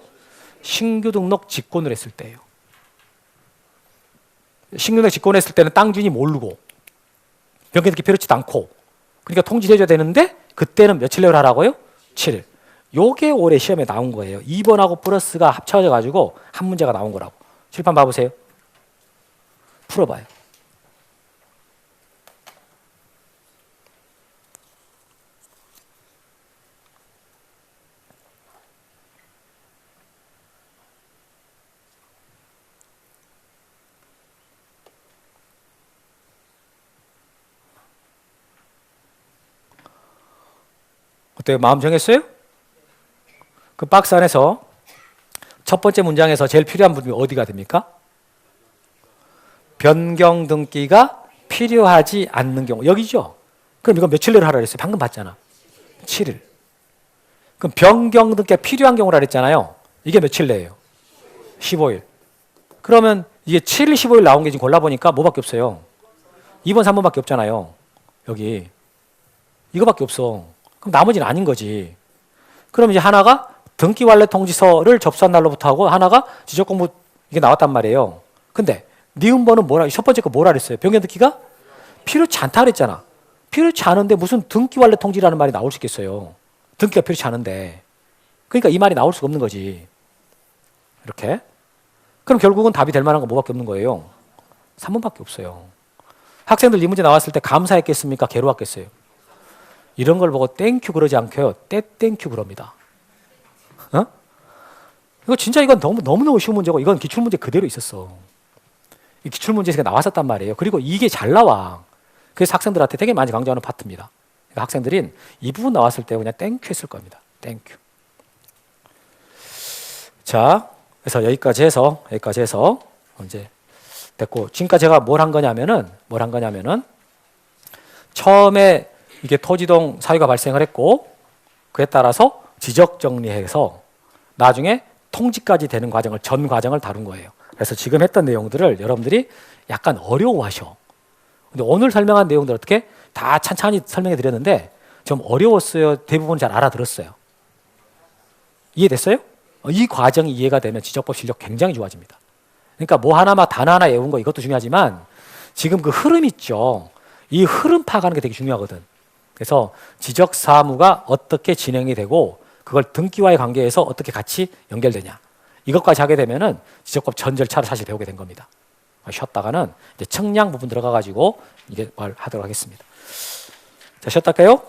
신규 등록 직권을 했을 때예요. 신규 등록 직권했을 때는 땅 주인이 모르고 변경 등기 필요치도 않고 그러니까 통지해줘야 되는데 그때는 며칠 내로 하라고요? 7일. 요게 올해 시험에 나온 거예요. 2번하고 플러스가 합쳐져 가지고 한 문제가 나온 거라고. 칠판 봐보세요. 풀어봐요. 어때요? 마음 정했어요? 그 박스 안에서 첫 번째 문장에서 제일 필요한 부분이 어디가 됩니까? 변경 등기가 필요하지 않는 경우. 여기죠? 그럼 이건 며칠 내로 하라 그랬어요? 방금 봤잖아. 7일. 그럼 변경 등기가 필요한 경우라 그랬잖아요. 이게 며칠 내예요? 15일. 그러면 이게 7일, 15일 나온 게 지금 골라보니까 뭐밖에 없어요? 2번, 3번밖에 없잖아요. 여기. 이거밖에 없어. 그럼 나머지는 아닌 거지. 그럼 이제 하나가 등기 완료 통지서를 접수한 날로부터 하고 하나가 지적 공부 이게 나왔단 말이에요. 근데 니은번은 뭐라, 첫 번째 거 뭐라 그랬어요? 변경 등기가 필요치 않다 그랬잖아. 필요치 않은데 무슨 등기 완료 통지라는 말이 나올 수 있겠어요? 등기가 필요치 않은데. 그러니까 이 말이 나올 수가 없는 거지. 이렇게. 그럼 결국은 답이 될 만한 건 뭐밖에 없는 거예요? 3번밖에 없어요. 학생들 이 문제 나왔을 때 감사했겠습니까? 괴로웠겠어요? 이런 걸 보고 땡큐 그러지 않고요. 땡큐 그럽니다. 어? 이거 진짜 이건 너무너무 쉬운 문제고 이건 기출문제 그대로 있었어. 이 기출문제에서 나왔었단 말이에요. 그리고 이게 잘 나와. 그래서 학생들한테 되게 많이 강조하는 파트입니다. 그러니까 학생들은 이 부분 나왔을 때 그냥 땡큐 했을 겁니다. 땡큐. 자, 그래서 여기까지 해서 이제 됐고 지금까지 제가 뭘 한 거냐면은 처음에 이게 토지동 사유가 발생을 했고 그에 따라서 지적 정리해서 나중에 통지까지 되는 과정을 전 과정을 다룬 거예요. 그래서 지금 했던 내용들을 여러분들이 약간 어려워하셔. 근데 오늘 설명한 내용들 어떻게 다 찬찬히 설명해 드렸는데 좀 어려웠어요. 대부분 잘 알아들었어요. 이해됐어요? 이 과정이 이해가 되면 지적법 실력 굉장히 좋아집니다. 그러니까 뭐 하나만 단어 하나 외운 거 이것도 중요하지만 지금 그 흐름 있죠. 이 흐름 파악하는 게 되게 중요하거든. 그래서 지적 사무가 어떻게 진행이 되고 그걸 등기와의 관계에서 어떻게 같이 연결되냐. 이것까지 하게 되면은 지적법 전 절차를 사실 배우게 된 겁니다. 쉬었다가는 이제 청량 부분 들어가 가지고 이게 말 하도록 하겠습니다. 자, 쉬었다 할까요?